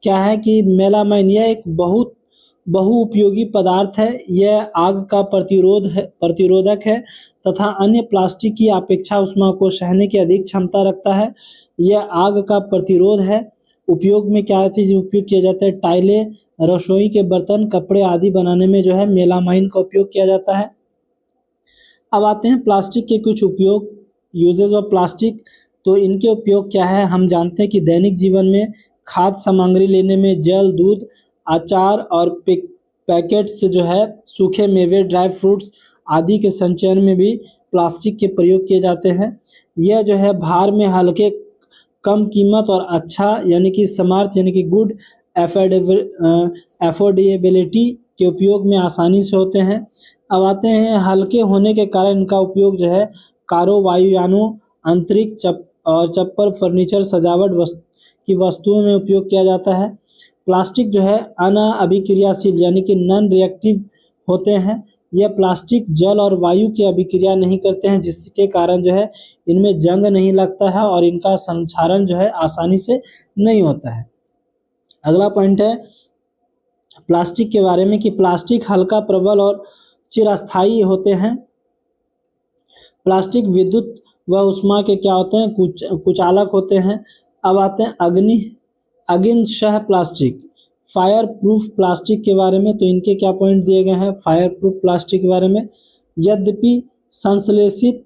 क्या है कि मेलामाइन यह एक बहुत बहुउपयोगी पदार्थ है। यह आग का प्रतिरोधक है तथा अन्य प्लास्टिक की अपेक्षा ऊष्मा को सहने की अधिक क्षमता रखता है। यह आग का प्रतिरोध है। उपयोग में क्या चीज़ उपयोग किया जाता है? टाइलें, रसोई के बर्तन, कपड़े आदि बनाने में जो है मेलामाइन का उपयोग किया जाता है। अब आते हैं प्लास्टिक के कुछ उपयोग, यूजेज ऑफ प्लास्टिक। तो इनके उपयोग क्या है? हम जानते हैं कि दैनिक जीवन में खाद्य सामग्री लेने में जल, दूध, अचार और पैकेट्स जो है सूखे मेवे, ड्राई फ्रूट्स आदि के संचयन में भी प्लास्टिक के प्रयोग किए जाते हैं। यह जो है भार में हल्के, कम कीमत और अच्छा यानी कि स्मार्ट यानी कि गुड एफोर्डेबिलिटी के उपयोग में आसानी से होते हैं। अब आते हैं हल्के होने के कारण इनका उपयोग जो है कारों, वायुयानों, अंतरिक्ष और चप्पल, फर्नीचर, सजावट की वस्तुओं में उपयोग किया जाता है। प्लास्टिक जो है अनाभिक्रियाशील यानी कि नॉन रिएक्टिव होते हैं। यह प्लास्टिक जल और वायु की अभिक्रिया नहीं करते हैं, जिसके कारण जो है इनमें जंग नहीं लगता है और इनका संक्षारण जो है आसानी से नहीं होता है। अगला पॉइंट है प्लास्टिक के बारे में कि प्लास्टिक हल्का, प्रबल और चिरस्थायी होते हैं। प्लास्टिक विद्युत व ऊष्मा के क्या होते हैं? कुचालक होते हैं। अब आते हैं अग्निशह प्लास्टिक, फायर प्रूफ प्लास्टिक के बारे में। तो इनके क्या पॉइंट दिए गए हैं फायर प्रूफ प्लास्टिक के बारे में? यद्यपि संश्लेषित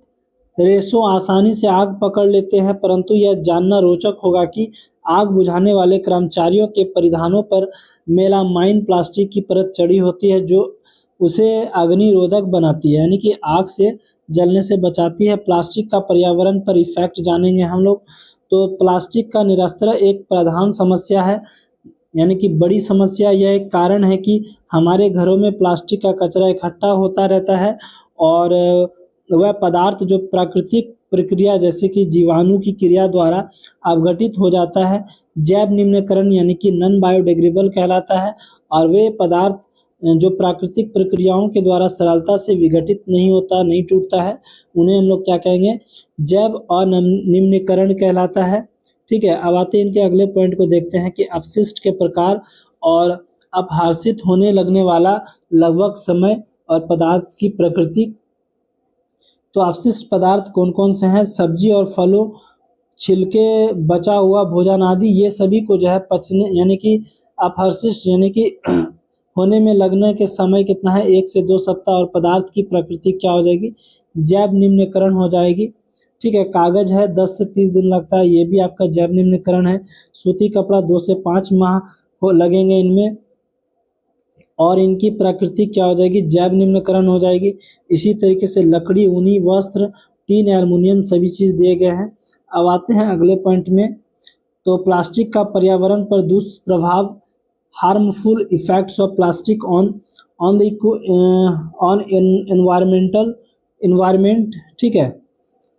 रेशों आसानी से आग पकड़ लेते हैं, परंतु यह जानना रोचक होगा कि आग बुझाने वाले कर्मचारियों के परिधानों पर मेलामाइन प्लास्टिक की परत चढ़ी होती है, जो उसे अग्निरोधक बनाती है, यानी कि आग से जलने से बचाती है। प्लास्टिक का पर्यावरण पर इफेक्ट जानेंगे हम लोग। तो प्लास्टिक का निरस्तर एक प्रधान समस्या है, यानी कि बड़ी समस्या। यह एक कारण है कि हमारे घरों में प्लास्टिक का कचरा इकट्ठा होता रहता है और वह पदार्थ जो प्राकृतिक प्रक्रिया जैसे कि जीवाणु की क्रिया द्वारा अपघटित हो जाता है, जैव निम्नीकरण यानी कि नॉन बायोडिग्रेडेबल कहलाता है। और वे पदार्थ जो प्राकृतिक प्रक्रियाओं के द्वारा सरलता से विघटित नहीं होता, नहीं टूटता है, उन्हें हम लोग क्या कहेंगे? जैव अनिम्नीकरण कहलाता है। ठीक है। अब आते हैं इनके अगले पॉइंट को देखते हैं कि अपशिष्ट के प्रकार और अपहार्सित होने लगने वाला लगभग समय और पदार्थ की प्रकृति। तो अपशिष्ट पदार्थ कौन कौन से हैं? सब्जी और फलों, छिलके, बचा हुआ भोजन आदि, ये सभी को जो है पचने यानी कि अपहार्सित यानी कि होने में लगने के समय कितना है? 1 से 2 सप्ताह। और पदार्थ की प्रकृति क्या हो जाएगी? जैव निम्नीकरण हो जाएगी। ठीक है। कागज है 10 से 30 दिन लगता है, ये भी आपका जैव निम्नीकरण है। सूती कपड़ा 2 से 5 माह लगेंगे इनमें, और इनकी प्रकृति क्या हो जाएगी? जैव निम्नीकरण हो जाएगी। इसी तरीके से लकड़ी, ऊनी वस्त्र, टीन, एल्युमिनियम सभी चीज़ दिए गए हैं। अब आते हैं अगले पॉइंट में। तो प्लास्टिक का पर्यावरण पर दुष्प्रभाव, harmful effects of plastic on environment. ठीक है।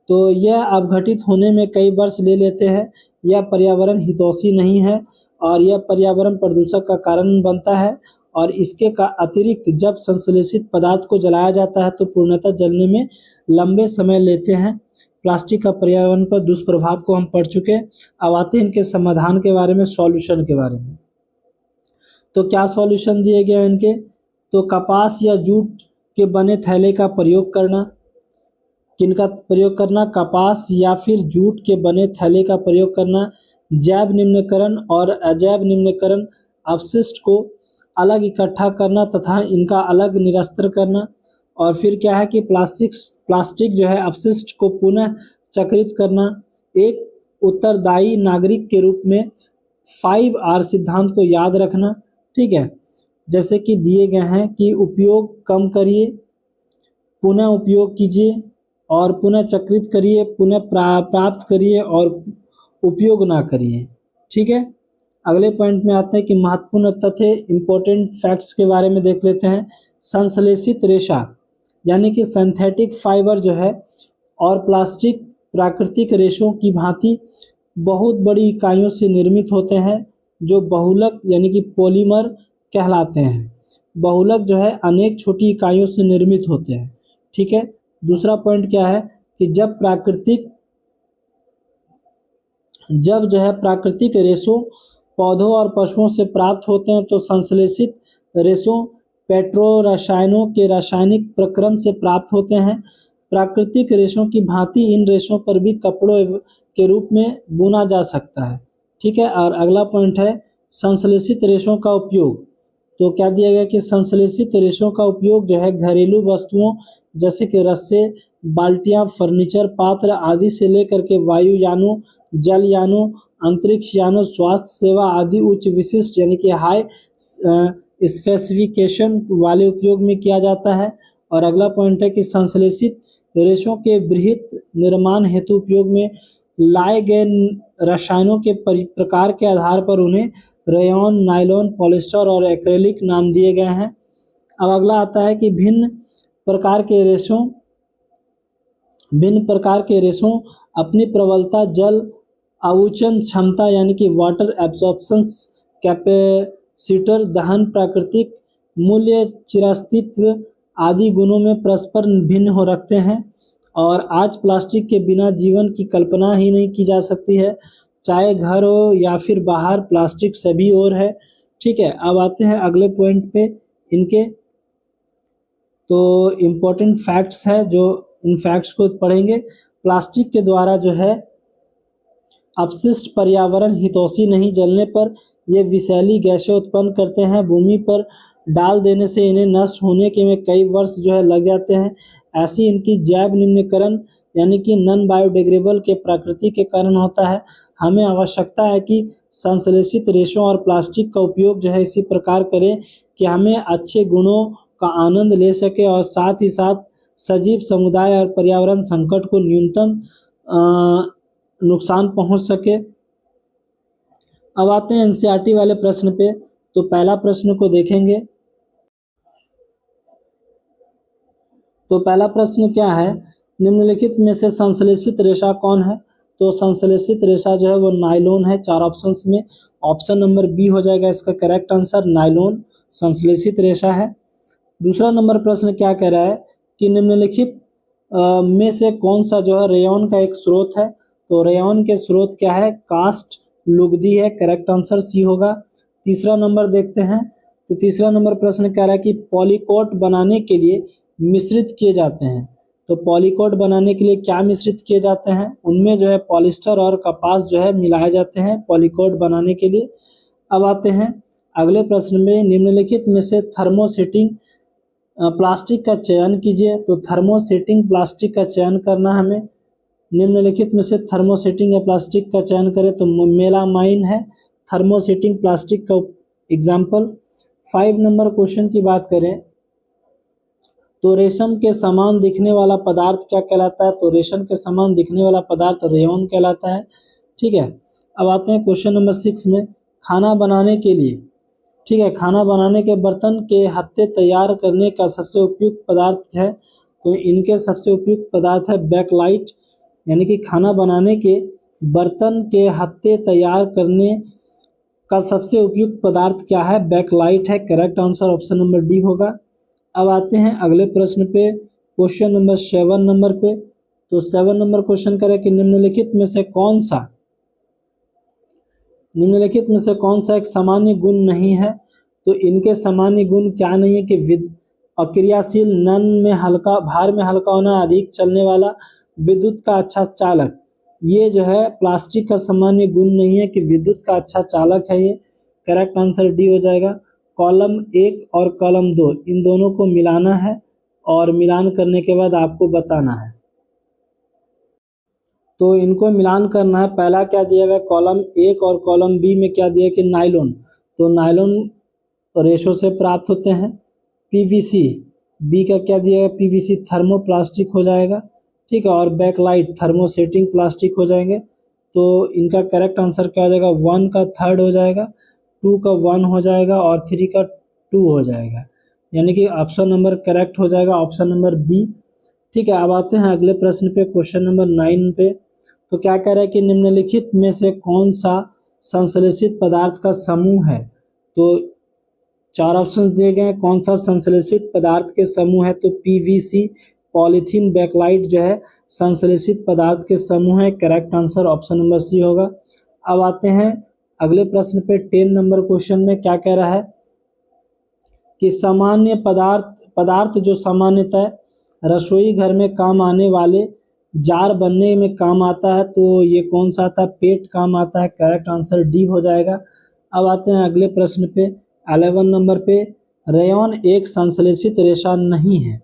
तो यह अपघटित होने में कई वर्ष ले लेते हैं। यह पर्यावरण हितैषी नहीं है और यह पर्यावरण प्रदूषण का कारण बनता है। और इसके का अतिरिक्त जब संश्लेषित पदार्थ को जलाया जाता है तो पूर्णतः जलने में लंबे समय लेते हैं। प्लास्टिक का पर्यावरण पर दुष्प्रभाव को हम पढ़ चुके हैं। अब आते हैं इनके समाधान के बारे में, सॉल्यूशन के बारे में। तो क्या सॉल्यूशन दिए गए हैं इनके? तो कपास या जूट के बने थैले का प्रयोग करना। किनका प्रयोग करना? कपास या फिर जूट के बने थैले का प्रयोग करना। जैव निम्नीकरण और अजैव निम्नीकरण अपशिष्ट को अलग इकट्ठा करना तथा इनका अलग निरस्तर करना। और फिर क्या है कि प्लास्टिक जो है अपशिष्ट को पुनः चक्रित करना। एक उत्तरदायी नागरिक के रूप में 5R सिद्धांत को याद रखना। ठीक है। जैसे कि दिए गए हैं कि उपयोग कम करिए, पुनः उपयोग कीजिए और पुनः चक्रित करिए, पुनः प्राप्त करिए और उपयोग ना करिए। ठीक है। अगले पॉइंट में आते हैं कि महत्वपूर्ण तथ्य, इंपॉर्टेंट फैक्ट्स के बारे में देख लेते हैं। संश्लेषित रेशा यानी कि सिंथेटिक फाइबर जो है और प्लास्टिक प्राकृतिक रेशों की भांति बहुत बड़ी इकाइयों से निर्मित होते हैं, जो बहुलक यानी कि पॉलीमर कहलाते हैं। बहुलक जो है अनेक छोटी इकाइयों से निर्मित होते हैं। ठीक है। दूसरा पॉइंट क्या है कि जब जो है प्राकृतिक रेशों पौधों और पशुओं से प्राप्त होते हैं तो संश्लेषित रेशों पेट्रो रसायनों के रासायनिक प्रक्रम से प्राप्त होते हैं। प्राकृतिक रेशों की भांति इन रेशों पर भी कपड़ों के रूप में बुना जा सकता है। ठीक है, और अगला पॉइंट है संश्लेषित रेशों का उपयोग। तो क्या दिया गया कि संश्लेषित रेशों का उपयोग जो है घरेलू वस्तुओं जैसे कि रस्से, बाल्टियां, फर्नीचर, पात्र आदि से लेकर के वायुयानों, जलयानों, अंतरिक्ष यानों, स्वास्थ्य सेवा आदि उच्च विशिष्ट यानी कि हाई स्पेसिफिकेशन वाले उपयोग में किया जाता है। और अगला पॉइंट है कि संश्लेषित रेशों के बृहत निर्माण हेतु उपयोग में लाए गए रसायनों के प्रकार के आधार पर उन्हें रेयॉन, नायलॉन, पॉलिस्टर और एक्रेलिक नाम दिए गए हैं। अब अगला आता है कि भिन्न प्रकार के रेशों अपनी प्रबलता, जल आउचन क्षमता यानी कि वाटर एब्जॉर्प्शन कैपेसिटर, दहन, प्राकृतिक मूल्य, चिरास्तित्व आदि गुणों में परस्पर भिन्न हो रखते हैं। और आज प्लास्टिक के बिना जीवन की कल्पना ही नहीं की जा सकती है, चाहे घर हो या फिर बाहर, प्लास्टिक सभी ओर है। ठीक है, अब आते हैं अगले पॉइंट पे इनके। तो इम्पोर्टेंट फैक्ट्स है, जो इन फैक्ट्स को पढ़ेंगे। प्लास्टिक के द्वारा जो है अपशिष्ट पर्यावरण हितैषी नहीं जलने पर ये विषैली गैसें उत्पन्न करते हैं। भूमि पर डाल देने से इन्हें नष्ट होने के में कई वर्ष जो है लग जाते हैं। ऐसी इनकी जैव निम्नीकरण यानी कि नॉन बायोडिग्रेडेबल के प्रकृति के कारण होता है। हमें आवश्यकता है कि संश्लेषित रेशों और प्लास्टिक का उपयोग जो है इसी प्रकार करें कि हमें अच्छे गुणों का आनंद ले सके और साथ ही साथ सजीव समुदाय और पर्यावरण संकट को न्यूनतम नुकसान पहुंच सके। अब आते हैं एनसीईआरटी वाले प्रश्न पे। तो पहला प्रश्न को देखेंगे। तो पहला प्रश्न क्या है, निम्नलिखित में से संश्लेषित रेशा कौन है? तो संश्लेषित रेशा जो है वो नायलॉन है। 4 ऑप्शंस में ऑप्शन नंबर बी हो जाएगा इसका करेक्ट आंसर। नायलॉन संश्लेषित रेशा है। दूसरा नंबर प्रश्न क्या कह रहा है कि निम्नलिखित में से कौन सा जो है रेयॉन का एक स्रोत है? तो रेयॉन के स्रोत क्या है? कास्ट लुगदी है, करेक्ट आंसर सी होगा। तीसरा नंबर देखते हैं। तो तीसरा नंबर प्रश्न कह रहा है कि पॉलीकोट बनाने के लिए मिश्रित किए जाते हैं। तो पॉलीकोट बनाने के लिए क्या मिश्रित किए जाते हैं? उनमें जो है पॉलिस्टर और कपास जो है मिलाए जाते हैं पॉलीकोट बनाने के लिए। अब आते हैं अगले प्रश्न में, निम्नलिखित में से थर्मोसेटिंग प्लास्टिक का चयन कीजिए। तो थर्मोसेटिंग प्लास्टिक का चयन करना हमें। निम्नलिखित में से थर्मोसेटिंग या प्लास्टिक का चयन करें तो मेलामाइन है थर्मोसेटिंग प्लास्टिक का एग्जाम्पल। 5 नंबर क्वेश्चन की बात करें तो रेशम के समान दिखने वाला पदार्थ क्या कहलाता है? तो रेशम के समान दिखने वाला पदार्थ रेयॉन कहलाता है। ठीक है, अब आते हैं क्वेश्चन नंबर 6 में। खाना बनाने के लिए, ठीक है, खाना बनाने के बर्तन के हत्थे तैयार करने का सबसे उपयुक्त पदार्थ है? तो इनके सबसे उपयुक्त पदार्थ है बैकलाइट, यानी कि खाना बनाने के बर्तन के हत्थे तैयार करने का सबसे उपयुक्त पदार्थ क्या है? बैकलाइट है, correct answer option number D होगा। अब आते हैं अगले प्रश्न पे, क्वेश्चन नंबर 7 नंबर पे। तो 7 नंबर क्वेश्चन करें कि निम्नलिखित में से कौन सा एक सामान्य गुण नहीं है? तो इनके सामान्य गुण क्या नहीं है कि अक्रियाशील, नन में हल्का, भार में हल्का होना, अधिक चलने वाला, विद्युत का अच्छा चालक। ये जो है प्लास्टिक का सामान्य गुण नहीं है कि विद्युत का अच्छा चालक है। ये करेक्ट आंसर डी हो जाएगा। कॉलम 1 और कॉलम 2 इन दोनों को मिलाना है और मिलान करने के बाद आपको बताना है। तो इनको मिलान करना है। पहला क्या दिया हुआ है? कॉलम 1 और कॉलम बी में क्या दिया कि नायलॉन। तो नायलॉन रेशो से प्राप्त होते हैं। पीवीसी, बी का क्या दिया है? पीवीसी थर्मोप्लास्टिक हो जाएगा। ठीक है, और बैकलाइट थर्मोसेटिंग प्लास्टिक हो जाएंगे। तो इनका करेक्ट आंसर क्या हो जाएगा? 1 का 3rd हो जाएगा, 2 का 1 हो जाएगा और 3 का 2 हो जाएगा, यानी कि ऑप्शन नंबर करेक्ट हो जाएगा ऑप्शन नंबर बी। ठीक है, अब आते हैं अगले प्रश्न पे, क्वेश्चन नंबर 9 पे। तो क्या कह रहा है कि निम्नलिखित में से कौन सा संश्लेषित पदार्थ का समूह है? तो 4 ऑप्शंस दिए गए हैं, कौन सा संश्लेषित पदार्थ के समूह है? तो पीवीसी, पॉलीथीन, बैकलाइट जो है संश्लेषित पदार्थ के समूह है, correct answer option number C होगा। अब आते हैं अगले प्रश्न पे 10 नंबर क्वेश्चन में। क्या कह रहा है कि सामान्य पदार्थ जो सामान्यतः रसोई घर में काम आने वाले जार बनने में काम आता है, तो ये कौन सा आता है? पेट काम आता है। करेक्ट आंसर डी हो जाएगा। अब आते हैं अगले प्रश्न पे, 11 नंबर पे। रेयॉन एक संश्लेषित रेशा नहीं है।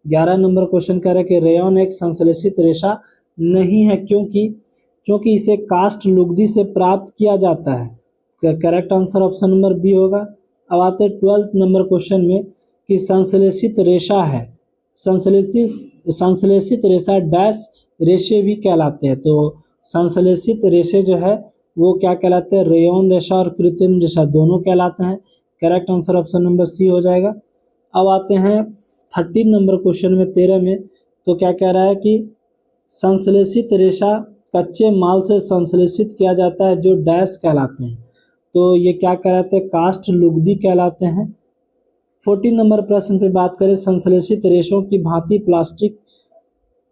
11 नंबर क्वेश्चन कह रहा है कि रेयॉन एक संश्लेषित रेशा नहीं है, क्योंकि इसे कास्ट लुगदी से प्राप्त किया जाता है। Correct answer option number B होगा। अब आते हैं 12 नंबर क्वेश्चन में कि संश्लेषित रेशा है। संश्लेषित रेशा डैश रेशे भी कहलाते हैं। तो संश्लेषित रेशे जो है वो क्या कहलाते हैं? रेयॉन रेशा और कृत्रिम रेशा दोनों कहलाते हैं। Correct answer option number C हो जाएगा। अब आते हैं 13 नंबर क्वेश्चन में, 13 में। तो क्या कह रहा है कि संश्लेषित रेशा कच्चे माल से संश्लेषित किया जाता है जो डैश कहलाते हैं। तो ये क्या कहलाते हैं? कास्ट लुगदी कहलाते हैं। 14 नंबर प्रश्न पे बात करें, संश्लेषित रेशों की भांति प्लास्टिक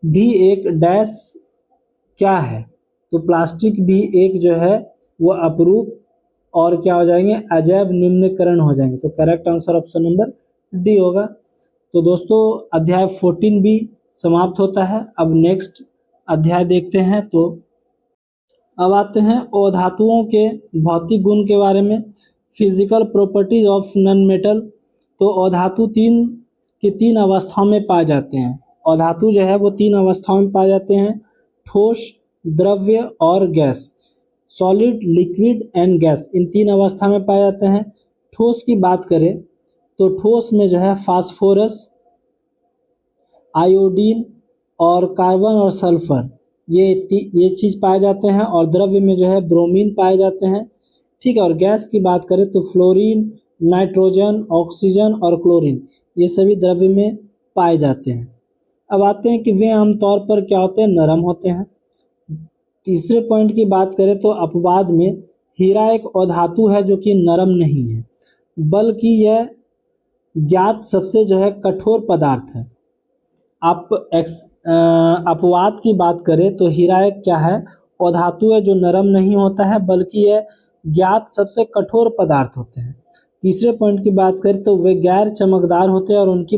भी एक डैश क्या है? तो प्लास्टिक भी एक जो है वो अपरूप और क्या हो जाएंगे? अजैव निम्नीकरण हो जाएंगे। तो correct answer option number D होगा। तो दोस्तों अध्याय 14 भी समाप्त होता है। अब नेक्स्ट अध्याय देखते हैं। तो अब आते हैं अधातुओं के भौतिक गुण के बारे में, physical properties of non metal. तो अधातु तीन अवस्थाओं में पाए जाते हैं। अधातु जो है वो 3 अवस्थाओं में पाए जाते हैं, ठोस, द्रव्य और gas. Solid, liquid and gas, इन 3 अवस्था में पाए जाते हैं। ठोस की बात करें तो ठोस में जो है फास्फोरस, आयोडीन और कार्बन और सल्फर, ये चीज़ पाए जाते हैं। और द्रव्य में जो है ब्रोमीन पाए जाते हैं। ठीक है। और गैस की बात करें तो फ्लोरीन, नाइट्रोजन, ऑक्सीजन और क्लोरीन, ये सभी द्रव्य में पाए जाते हैं। अब आते हैं कि वे आमतौर पर क्या होते हैं? नरम होते हैं। तीसरे पॉइंट की बात करें तो अपवाद में हीरा एक अधातु है जो कि नरम नहीं है, बल्कि यह ज्ञात सबसे जो है कठोर पदार्थ है। अपवाद की बात करें तो हीरा एक क्या है? अधातु है जो नरम नहीं होता है, बल्कि यह ज्ञात सबसे कठोर पदार्थ होते हैं। तीसरे पॉइंट की बात करें तो वे गैर चमकदार होते हैं और उनकी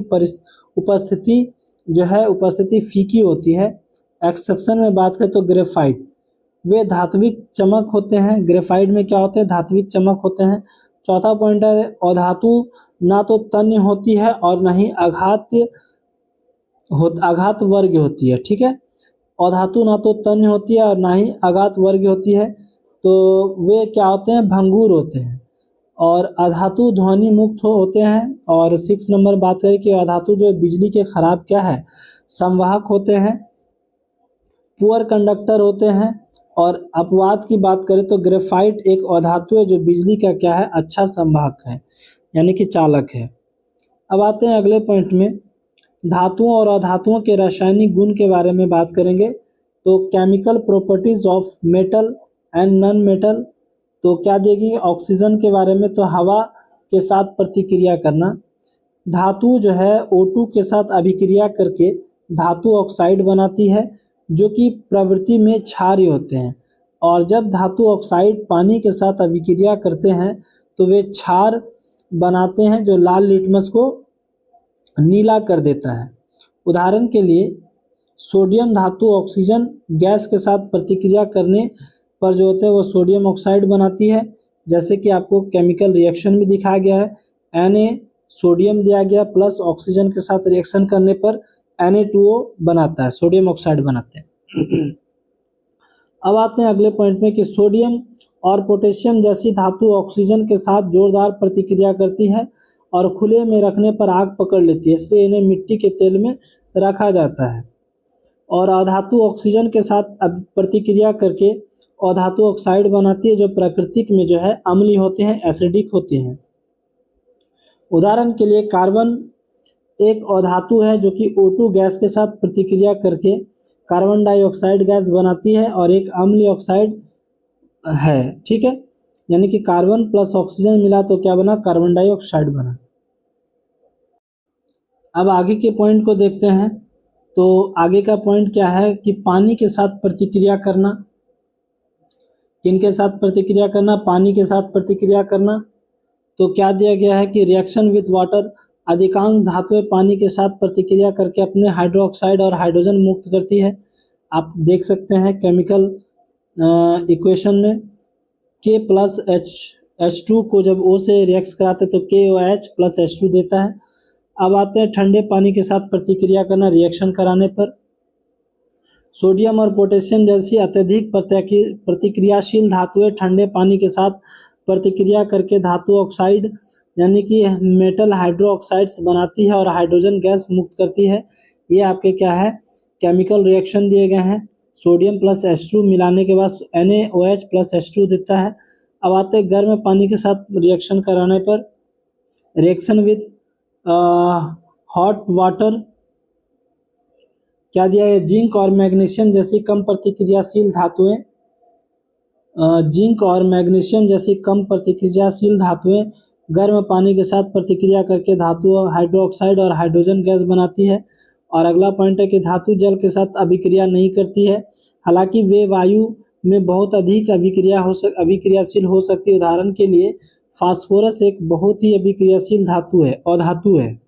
उपस्थिति फीकी होती है। एक्सेप्शन में बात करें तो ग्रेफाइट, वे धात्विक चमक होते हैं। ग्रेफाइट में क्या होते हैं? धात्विक चमक होते हैं। चौथा पॉइंट है अधातु ना तो तन्य होती है और ना ही आघात वर्ग होती है। ठीक है। अधातु ना तो तन्य होती है और ना ही आघात वर्ग होती है। तो वे क्या होते हैं? भंगुर होते हैं। और अधातु ध्वनि मुक्त होते हैं। और 6 नंबर बात करें कि अधातु जो बिजली के खराब क्या है? संवाहक होते हैं, पुअर कंडक्टर होते हैं। और अपवाद की बात करें तो ग्रेफाइट एक अधातु है जो बिजली का क्या है? अच्छा संवाहक है, यानी कि चालक है। अब आते हैं अगले पॉइंट में, धातुओं और अधातुओं के रासायनिक गुण के बारे में बात करेंगे। तो chemical properties of metal and non metal, तो क्या देगी? ऑक्सीजन के बारे में तो हवा के साथ प्रतिक्रिया करना। धातु जो है O2 के साथ अभिक्रिया करके धातु ऑक्साइड बनाती है, जो कि प्रवृत्ति में क्षारीय होते हैं। और जब धातु ऑक्साइड पानी के साथ अभिक्रिया करते हैं तो वे क्षार बनाते हैं, जो लाल लिटमस को नीला कर देता है। उदाहरण के लिए सोडियम धातु ऑक्सीजन गैस के साथ प्रतिक्रिया करने पर जो होते हैं वो सोडियम ऑक्साइड बनाती है, जैसे कि आपको केमिकल रिएक्शन में दिखाया गया है। Na सोडियम दिया गया प्लस ऑक्सीजन के साथ रिएक्शन करने पर Na2O बनाता है, सोडियम ऑक्साइड बनाते हैं। अब आते हैं अगले पॉइंट में कि सोडियम और पोटेशियम जैसी धातु ऑक्सीजन के साथ जोरदार प्रतिक्रिया करती है और खुले में रखने पर आग पकड़ लेती है, इसलिए इन्हें मिट्टी के तेल में रखा जाता है। और अधातु ऑक्सीजन के साथ प्रतिक्रिया करके अधातु ऑक्साइड बनाती है, जो प्राकृतिक में जो है अम्लीय होते हैं, एसिडिक होते हैं। उदाहरण के लिए कार्बन एक अधातु है जो कि O2 गैस के साथ प्रतिक्रिया करके कार्बन डाइऑक्साइड गैस बनाती है और एक अम्लीय ऑक्साइड है। ठीक है। यानी कि कार्बन प्लस ऑक्सीजन मिला तो क्या बना? कार्बन डाइऑक्साइड बना। अब आगे के पॉइंट को देखते हैं। तो आगे का पॉइंट क्या है कि पानी के साथ प्रतिक्रिया करना। किनके साथ प्रतिक्रिया करना? पानी के साथ प्रतिक्रिया करना। तो क्या दिया गया है कि रिएक्शन विथ वाटर, अधिकांश धातुएं पानी के साथ प्रतिक्रिया करके अपने हाइड्रोक्साइड और हाइड्रोजन मुक्त करती है। आप देख सकते हैं केमिकल इक्वेशन में के प्लस एच टू को जब ओ से रिएक्ट कराते तो K O H plus H two देता है। अब आते हैं ठंडे पानी के साथ प्रतिक्रिया करना रिएक्शन कराने पर। सोडियम और पोटेशियम जैसी अत्यधिक प्रतिक्रियाशील धातुएं ठंडे पानी के साथ प्रतिक्रिया करके धातु ऑक्साइड यानी कि मेटल हाइड्रो ऑक्साइड्स बनाती है और हाइड्रोजन गैस मुक्त करती है। ये आपके क्या है, केमिकल रिएक्शन दिए गए हैं। सोडियम प्लस H2 मिलाने के बाद NaOH प्लस H2 देता है। अब आते हैं गर्म पानी के साथ रिएक्शन कराने पर। रिएक्शन विथ हॉट वाटर क्या दिया है, जिंक और मैग्नीशियम जैसी कम प्रतिक्रियाशील धातुएं गर्म पानी के साथ प्रतिक्रिया करके धातु हाइड्रोक्साइड और हाइड्रोजन गैस बनाती है। और अगला पॉइंट है कि धातु जल के साथ अभिक्रिया नहीं करती है, हालांकि वे वायु में बहुत अधिक अभिक्रियाशील हो सकती है। उदाहरण के लिए फास्फोरस एक बहुत ही अभिक्रियाशील अधातु है।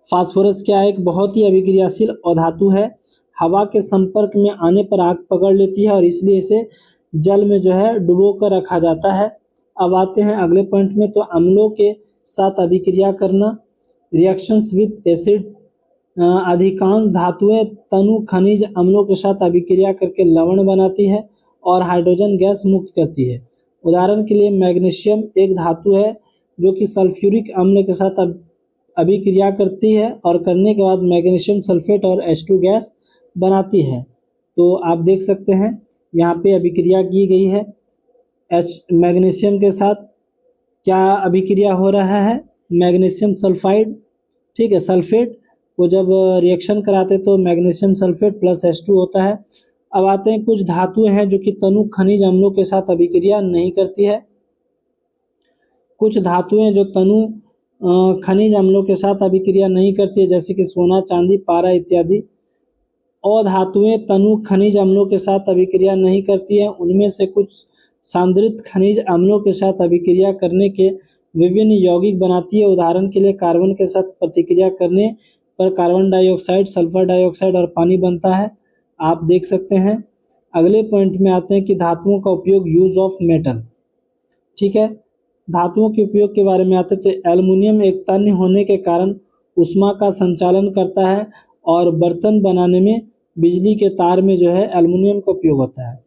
फास्फोरस क्या है, एक बहुत ही अभिक्रियाशील अधातु है। हवा के संपर्क में आने पर आग पकड़ लेती है और इसलिए इसे जल में जो है डुबो कर रखा जाता है। अब आते हैं अगले पॉइंट में, तो अम्लों के साथ अभिक्रिया करना, रिएक्शंस विद एसिड, अधिकांश धातुएं तनु खनिज अम्लों के साथ अभिक्रिया करके लवण बनाती है और हाइड्रोजन गैस मुक्त करती है। उदाहरण के लिए मैग्नीशियम एक धातु है जो कि सल्फ्यूरिक अम्ल के साथ अभिक्रिया करती है और करने के बाद मैग्नीशियम सल्फेट और H2 गैस बनाती है। तो आप देख सकते हैं यहाँ पे अभिक्रिया की गई है। मैग्नीशियम के साथ क्या अभिक्रिया हो रहा है, मैग्नीशियम सल्फाइड, ठीक है, सल्फेट को जब रिएक्शन कराते तो मैग्नीशियम सल्फेट प्लस H2 होता है। अब आते हैं कुछ धातुएं हैं जो कि तनु खनिज अम्लों के साथ अभिक्रिया नहीं करती है। कुछ धातुएं जो तनु खनिज अम्लों के साथ अभिक्रिया नहीं करती है, जैसे कि सोना, चांदी, पारा इत्यादि। और धातुएं तनु खनिज अम्लों के साथ अभिक्रिया नहीं करती है, उनमें से कुछ सांद्रित खनिज अम्लों के साथ अभिक्रिया करने के विभिन्न यौगिक बनाती है। उदाहरण के लिए कार्बन के साथ प्रतिक्रिया करने पर कार्बन डाइऑक्साइड, सल्फर डाइऑक्साइड और पानी बनता है। आप देख सकते हैं। अगले पॉइंट में आते हैं कि धातुओं का उपयोग, यूज ऑफ मेटल, ठीक है। धातुओं के उपयोग के बारे में आते हैं तो एल्युमिनियम एक तन्य होने के कारण ऊष्मा का संचालन करता है और बर्तन बनाने में बिजली के तार में जो है एल्युमिनियम का उपयोग होता है।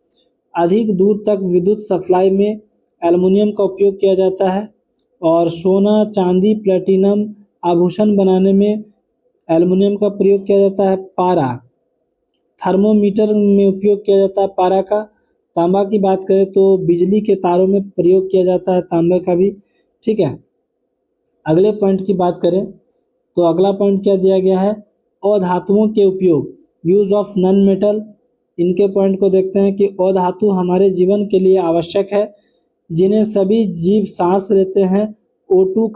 अधिक दूर तक विद्युत सप्लाई में एल्युमिनियम का उपयोग किया जाता है। और सोना, चांदी, प्लेटिनम आभूषण बनाने में एल्युमिनियम का प्रयोग किया जाता है। पारा, थर्मोमीटर में उपयोग किया जाता है पारा का। तांबा की बात करें तो बिजली के तारों में प्रयोग किया जाता है तांबे का भी, ठीक है। अगले पॉइंट की बात करें तो अगला पॉइंट क्या दिया गया है, अधातुओं के उपयोग, यूज ऑफ नॉन मेटल। इनके पॉइंट को देखते हैं कि अधातु हमारे जीवन के लिए आवश्यक है, जिन्हें सभी जीव सांस लेते हैं, O2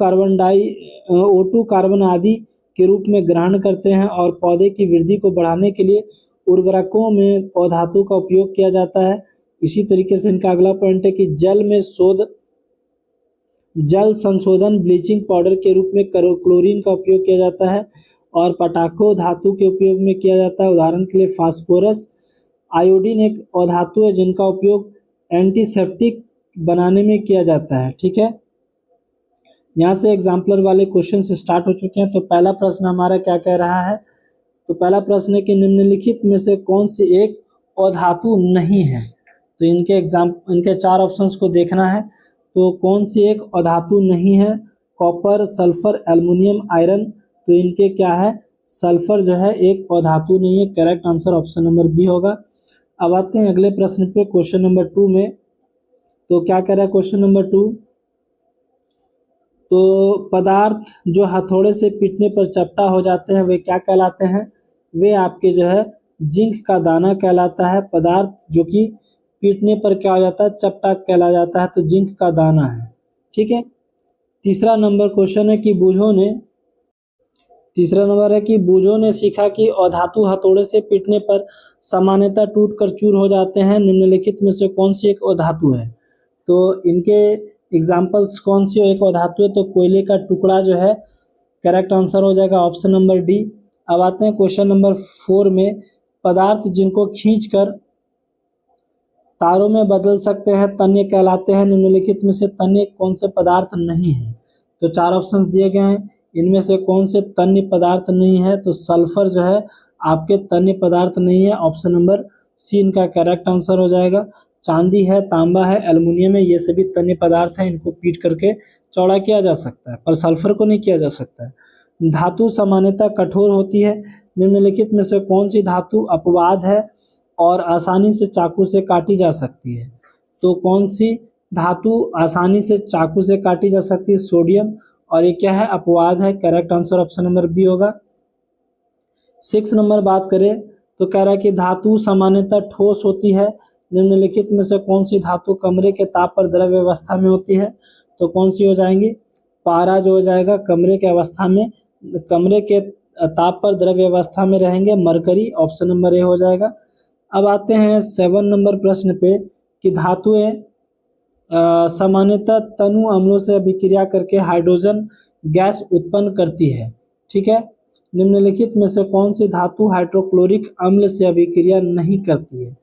कार्बन आदि के रूप में ग्रहण करते हैं और पौधे की वृद्धि को बढ़ाने के लिए उर्वरकों में अधातु का उपयोग किया जाता है। इसी तरीके से इनका अगला पॉइंट है कि जल संशोधन ब्लीचिंग पाउडर के रूप में क्लोरीन का उपयोग किया जाता है और पटाखों धातु के उपयोग में किया जाता है। उदाहरण के लिए फास्फोरस, आयोडीन एक अधातु है जिनका उपयोग एंटीसेप्टिक बनाने में किया जाता है, ठीक है। यहाँ से एग्जाम्पलर वाले क्वेश्चन स्टार्ट हो चुके हैं। तो पहला प्रश्न हमारा क्या कह रहा है, तो पहला प्रश्न है कि निम्नलिखित में से कौन सी एक अधातु नहीं है। तो इनके 4 ऑप्शंस को देखना है। तो कौन सी एक अधातु नहीं है, कॉपर, सल्फर, एल्युमिनियम, आयरन। तो इनके क्या है, सल्फर जो है एक अधातु नहीं है। Correct answer option number B होगा। अब आते हैं अगले प्रश्न पे, क्वेश्चन नंबर 2 में। तो क्या कह रहा है क्वेश्चन नंबर 2, तो पदार्थ जो हथौड़े से पीटने पर चपटा हो जाते हैं वे क्या कहलाते हैं, वे आपके जो है जिंक का दाना कहलाता है। पदार्थ जो कि पीटने पर क्या हो जाता है, चपटा कहला जाता है, तो जिंक का दाना है, ठीक है। तीसरा नंबर है कि बूझों ने सीखा कि अधातु हथौड़े से पीटने पर सामान्यतः टूट कर चूर हो जाते हैं। निम्नलिखित में से कौन सी एक अधातु है। तो इनके एग्जाम्पल्स कौन सी हो, एक अधातु है तो कोयले का टुकड़ा जो है करेक्ट आंसर हो जाएगा ऑप्शन नंबर डी। अब आते हैं क्वेश्चन नंबर 4 में, पदार्थ जिनको खींचकर तारों में बदल सकते हैं तन्य कहलाते हैं, निम्नलिखित में से तन्य कौन से पदार्थ नहीं है। तो 4 ऑप्शंस दिए गए हैं, इनमें से कौन से तन्य पदार्थ नहीं है, तो सल्फर जो है आपके तन्य पदार्थ नहीं है, ऑप्शन नंबर सी इनका करेक्ट आंसर हो जाएगा। चांदी है, तांबा है, एल्युमिनियम है, ये सभी तन्य पदार्थ हैं, इनको पीट करके चौड़ा किया जा सकता है, पर सल्फर को नहीं किया जा सकता है। धातु सामान्यतः कठोर होती है, निम्नलिखित में से कौन सी धातु अपवाद है और आसानी से चाकू से काटी जा सकती है। तो कौन सी धातु आसानी से चाकू से काटी जा सकती है, सोडियम, और ये क्या है, अपवाद है, correct answer option number B होगा। 6 नंबर बात करें तो कह रहा है कि धातु सामान्यतः ठोस होती है, निम्नलिखित में से कौन सी धातु कमरे के ताप पर द्रव्य अवस्था में होती है। तो कौन सी हो जाएंगी, पारा जो हो जाएगा कमरे के अवस्था में, कमरे के ताप पर द्रव्य अवस्था में रहेंगे, मरकरी, ऑप्शन नंबर ए हो जाएगा। अब आते हैं 7 नंबर प्रश्न पे कि धातुएं सामान्यतः तनु अम्लों से अभिक्रिया करके हाइड्रोजन गैस उत्पन्न करती है, ठीक है। निम्नलिखित में से कौन सी धातु हाइड्रोक्लोरिक अम्ल से अभिक्रिया नहीं करती है।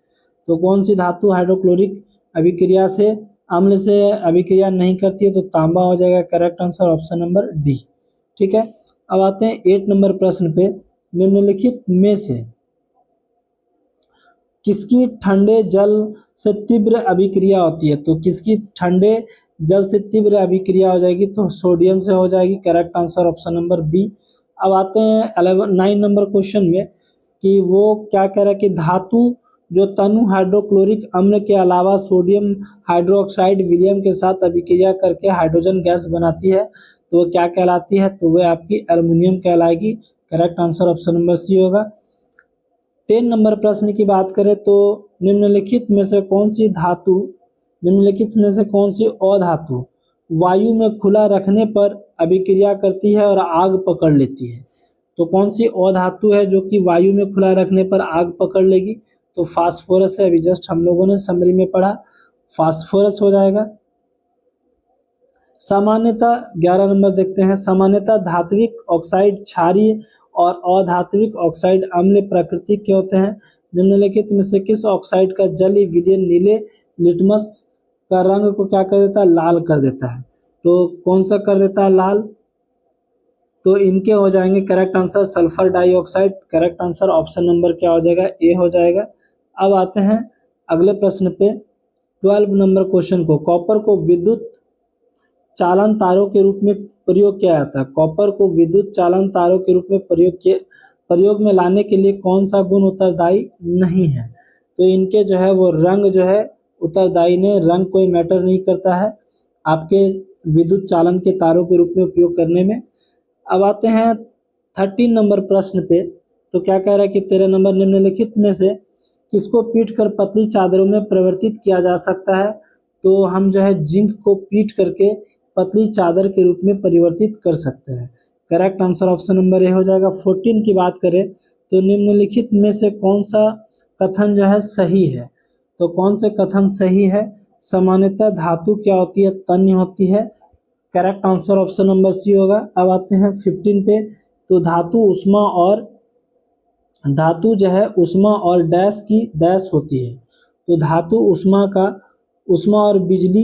तो कौन सी धातु हाइड्रोक्लोरिक अभिक्रिया से अम्ल से अभिक्रिया नहीं करती है, तो तांबा हो जाएगा, correct answer option number D, ठीक है। अब आते हैं 8 नंबर प्रश्न पे, निम्नलिखित में से किसकी ठंडे जल से तीव्र अभिक्रिया होती है। तो किसकी ठंडे जल से तीव्र अभिक्रिया हो जाएगी, तो सोडियम से हो जाएगी, correct answer option number B. अब आते हैं 9 नंबर क्वेश्चन में कि वो क्या कह रहा है कि धातु जो तनु हाइड्रोक्लोरिक अम्ल के अलावा सोडियम हाइड्रोक्साइड विलियम के साथ अभिक्रिया करके हाइड्रोजन गैस बनाती है, तो वो क्या कहलाती है, तो वह आपकी एल्युमिनियम कहलाएगी, correct answer option number C होगा। 10 नंबर प्रश्न की बात करें तो निम्नलिखित में से कौन सी अधातु वायु में खुला रखने पर अभिक्रिया करती है और आग पकड़ लेती है। तो कौन सी अधातु है जो कि वायु में खुला रखने पर आग पकड़ लेगी, तो फास्फोरस है, अभी जस्ट हम लोगों ने समरी में पढ़ा, फास्फोरस हो जाएगा। सामान्यतः 11 नंबर देखते हैं, सामान्यतः धात्विक ऑक्साइड क्षारीय और अधात्विक ऑक्साइड अम्ल प्रकृति के होते हैं, निम्नलिखित में से किस ऑक्साइड का जलीय विलयन नीले लिटमस का रंग को क्या कर देता है, लाल कर देता है। तो कौन सा कर देता है, लाल, तो इनके हो जाएंगे correct answer sulphur dioxide, correct answer option number क्या हो जाएगा, ए हो जाएगा। अब आते हैं अगले प्रश्न पे 12 नंबर क्वेश्चन को, कॉपर को विद्युत चालन तारों के रूप में प्रयोग किया जाता है। कॉपर को विद्युत चालन तारों के रूप में प्रयोग में लाने के लिए कौन सा गुण उत्तरदायी नहीं है। तो इनके जो है वो रंग जो है उत्तरदायी ने, रंग कोई मैटर नहीं करता है आपके विद्युत चालन के तारों के रूप में उपयोग करने में। अब आते हैं 13 नंबर प्रश्न पे, तो क्या कह रहा है कि 13 नंबर, निम्नलिखित में से किसको पीट कर पतली चादरों में परिवर्तित किया जा सकता है। तो हम जो है जिंक को पीट करके पतली चादर के रूप में परिवर्तित कर सकते हैं, correct answer option number A हो जाएगा। 14 की बात करें तो निम्नलिखित में से कौन सा कथन जो है सही है। तो कौन से कथन सही है, सामान्यतः धातु क्या होती है, तन्य होती है, correct answer option number C होगा। अब आते हैं 15 पे, तो धातु जो है उष्मा और डैश की डैश होती है। तो धातु उष्मा और बिजली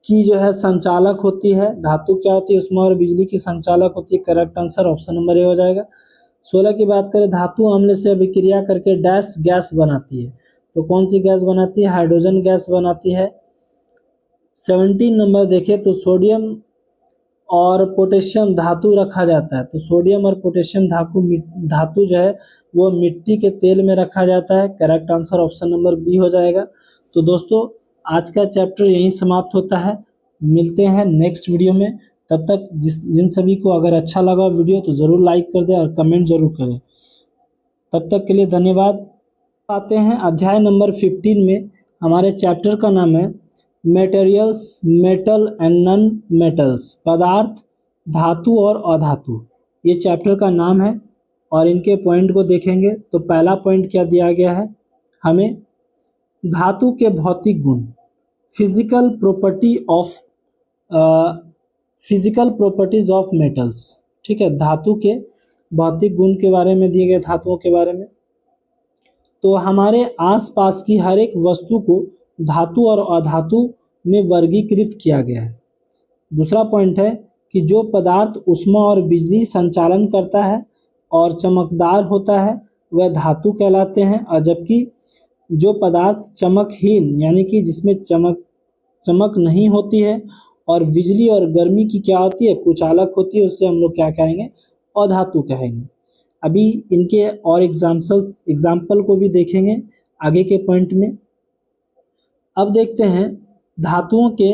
की जो है संचालक होती है। धातु क्या होती है, उष्मा और बिजली की संचालक होती है, correct answer option number A हो जाएगा। 16 की बात करें, धातु अम्ल से अभिक्रिया करके डैश गैस बनाती है। तो कौन सी गैस बनाती है, हाइड्रोजन गैस बनाती है। 17 नंबर देखें तो सोडियम और पोटेशियम धातु रखा जाता है। तो सोडियम और पोटेशियम धातु जो है वो मिट्टी के तेल में रखा जाता है, correct answer option number B हो जाएगा। तो दोस्तों आज का चैप्टर यहीं समाप्त होता है, मिलते हैं नेक्स्ट वीडियो में। तब तक जिन सभी को अगर अच्छा लगा वीडियो तो ज़रूर लाइक कर दें और कमेंट जरूर करें। तब तक के लिए धन्यवाद। आते हैं अध्याय नंबर 15 में, हमारे चैप्टर का नाम है materials, metal and non metals, पदार्थ, धातु और अधातु, ये चैप्टर का नाम है। और इनके पॉइंट को देखेंगे तो पहला पॉइंट क्या दिया गया है हमें, धातु के भौतिक गुण, physical property of physical properties of metals, ठीक है, धातु के भौतिक गुण के बारे में दिए गए धातुओं के बारे में। तो हमारे आसपास की हर एक वस्तु को धातु और अधातु में वर्गीकृत किया गया है। दूसरा पॉइंट है कि जो पदार्थ ऊष्मा और बिजली संचालन करता है और चमकदार होता है वह धातु कहलाते हैं, और जबकि जो पदार्थ चमकहीन यानी कि जिसमें चमक नहीं होती है और बिजली और गर्मी की क्या होती है, कुचालक होती है, उससे हम लोग क्या कहेंगे, अधातु कहेंगे। अभी इनके और एग्जाम्पल को भी देखेंगे आगे के पॉइंट में। अब देखते हैं धातुओं के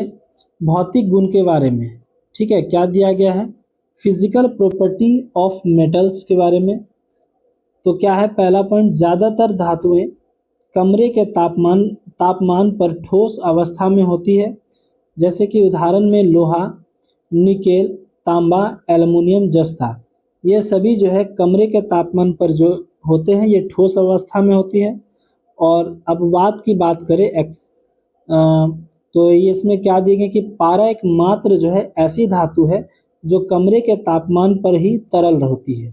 भौतिक गुण के बारे में, ठीक है, क्या दिया गया है, फिजिकल प्रॉपर्टी ऑफ मेटल्स के बारे में। तो क्या है पहला पॉइंट, ज़्यादातर धातुएं कमरे के तापमान पर ठोस अवस्था में होती है, जैसे कि उदाहरण में लोहा, निकेल, तांबा, एल्युमिनियम, जस्ता, ये सभी जो है कमरे के तापमान पर जो होते हैं ये ठोस अवस्था में होती है। और अपवाद की बात करें तो ये इसमें क्या दिए गए कि पारा एकमात्र जो है ऐसी धातु है जो कमरे के तापमान पर ही तरल होती है,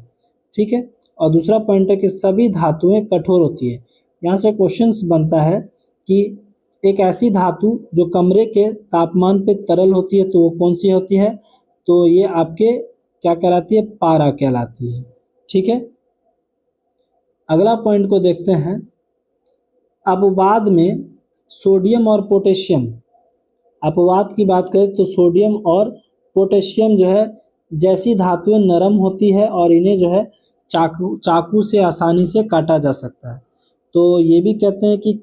ठीक है। और दूसरा पॉइंट है कि सभी धातुएं कठोर होती है। यहाँ से क्वेश्चंस बनता है कि एक ऐसी धातु जो कमरे के तापमान पे तरल होती है तो वो कौन सी होती है, तो ये आपके क्या कहलाती है, पारा कहलाती है, ठीक है। अगला पॉइंट को देखते हैं, अपवाद में सोडियम और पोटेशियम। अपवाद की बात करें तो सोडियम और पोटेशियम जो है जैसी धातुएं नरम होती है और इन्हें जो है चाकू से आसानी से काटा जा सकता है। तो ये भी कहते हैं कि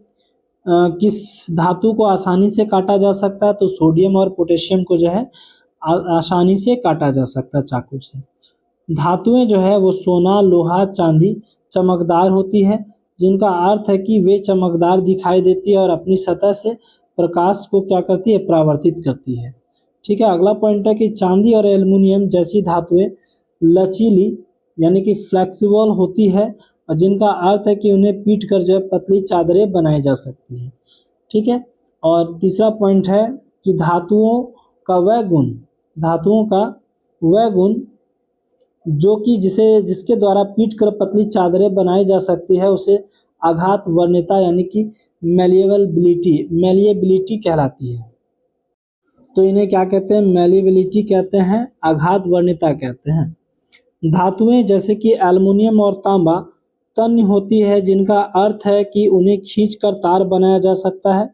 किस धातु को आसानी से काटा जा सकता है, तो सोडियम और पोटेशियम को जो है आसानी से काटा जा सकता है चाकू से। धातुएं जो है वो सोना, लोहा, चांदी चमकदार होती है, जिनका अर्थ है कि वे चमकदार दिखाई देती है और अपनी सतह से प्रकाश को क्या करती है, परावर्तित करती है, ठीक है। अगला पॉइंट है कि चांदी और एल्युमिनियम जैसी धातुएं लचीली यानी कि फ्लेक्सिबल होती है, और जिनका अर्थ है कि उन्हें पीट कर जो है पतली चादरें बनाई जा सकती है, ठीक है। और तीसरा पॉइंट है कि धातुओं का वह गुण जो कि जिसके द्वारा पीट कर पतली चादरें बनाई जा सकती है उसे आघात वर्णिता यानी कि मेलिएबिलिटी कहलाती है। तो इन्हें क्या कहते हैं, मेलिएबिलिटी कहते हैं, आघात वर्णिता कहते हैं। धातुएं जैसे कि एल्युमिनियम और तांबा तन्य होती है, जिनका अर्थ है कि उन्हें खींचकर तार बनाया जा सकता है।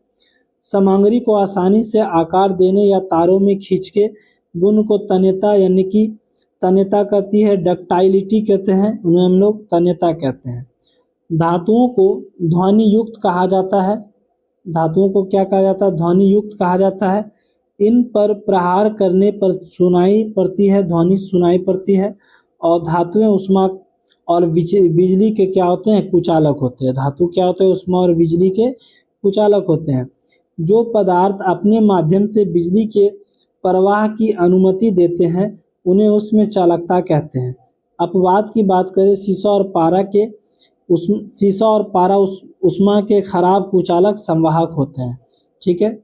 सामग्री को आसानी से आकार देने या तारों में खींच के गुण को तन्यता यानी कि तन्यता करती है, डक्टाइलिटी कहते हैं, उन्हें हम लोग तन्यता कहते हैं। धातुओं को ध्वनि युक्त कहा जाता है। धातुओं को क्या कहा जाता है, ध्वनि युक्त कहा जाता है। इन पर प्रहार करने पर सुनाई पड़ती है, ध्वनि सुनाई पड़ती है। और धातुएं उष्मा और बिजली के क्या होते हैं, कुचालक होते हैं। धातु क्या होते हैं, उष्मा और बिजली के कुचालक होते हैं। जो पदार्थ अपने माध्यम से बिजली के प्रवाह की अनुमति देते हैं उन्हें उसमें चालकता कहते हैं। अपवाद की बात करें, शीशा और पारा उष्मा के खराब कुचालक संवाहक होते हैं, ठीक है।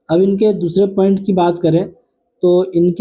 अब इनके दूसरे पॉइंट की बात करें तो इनके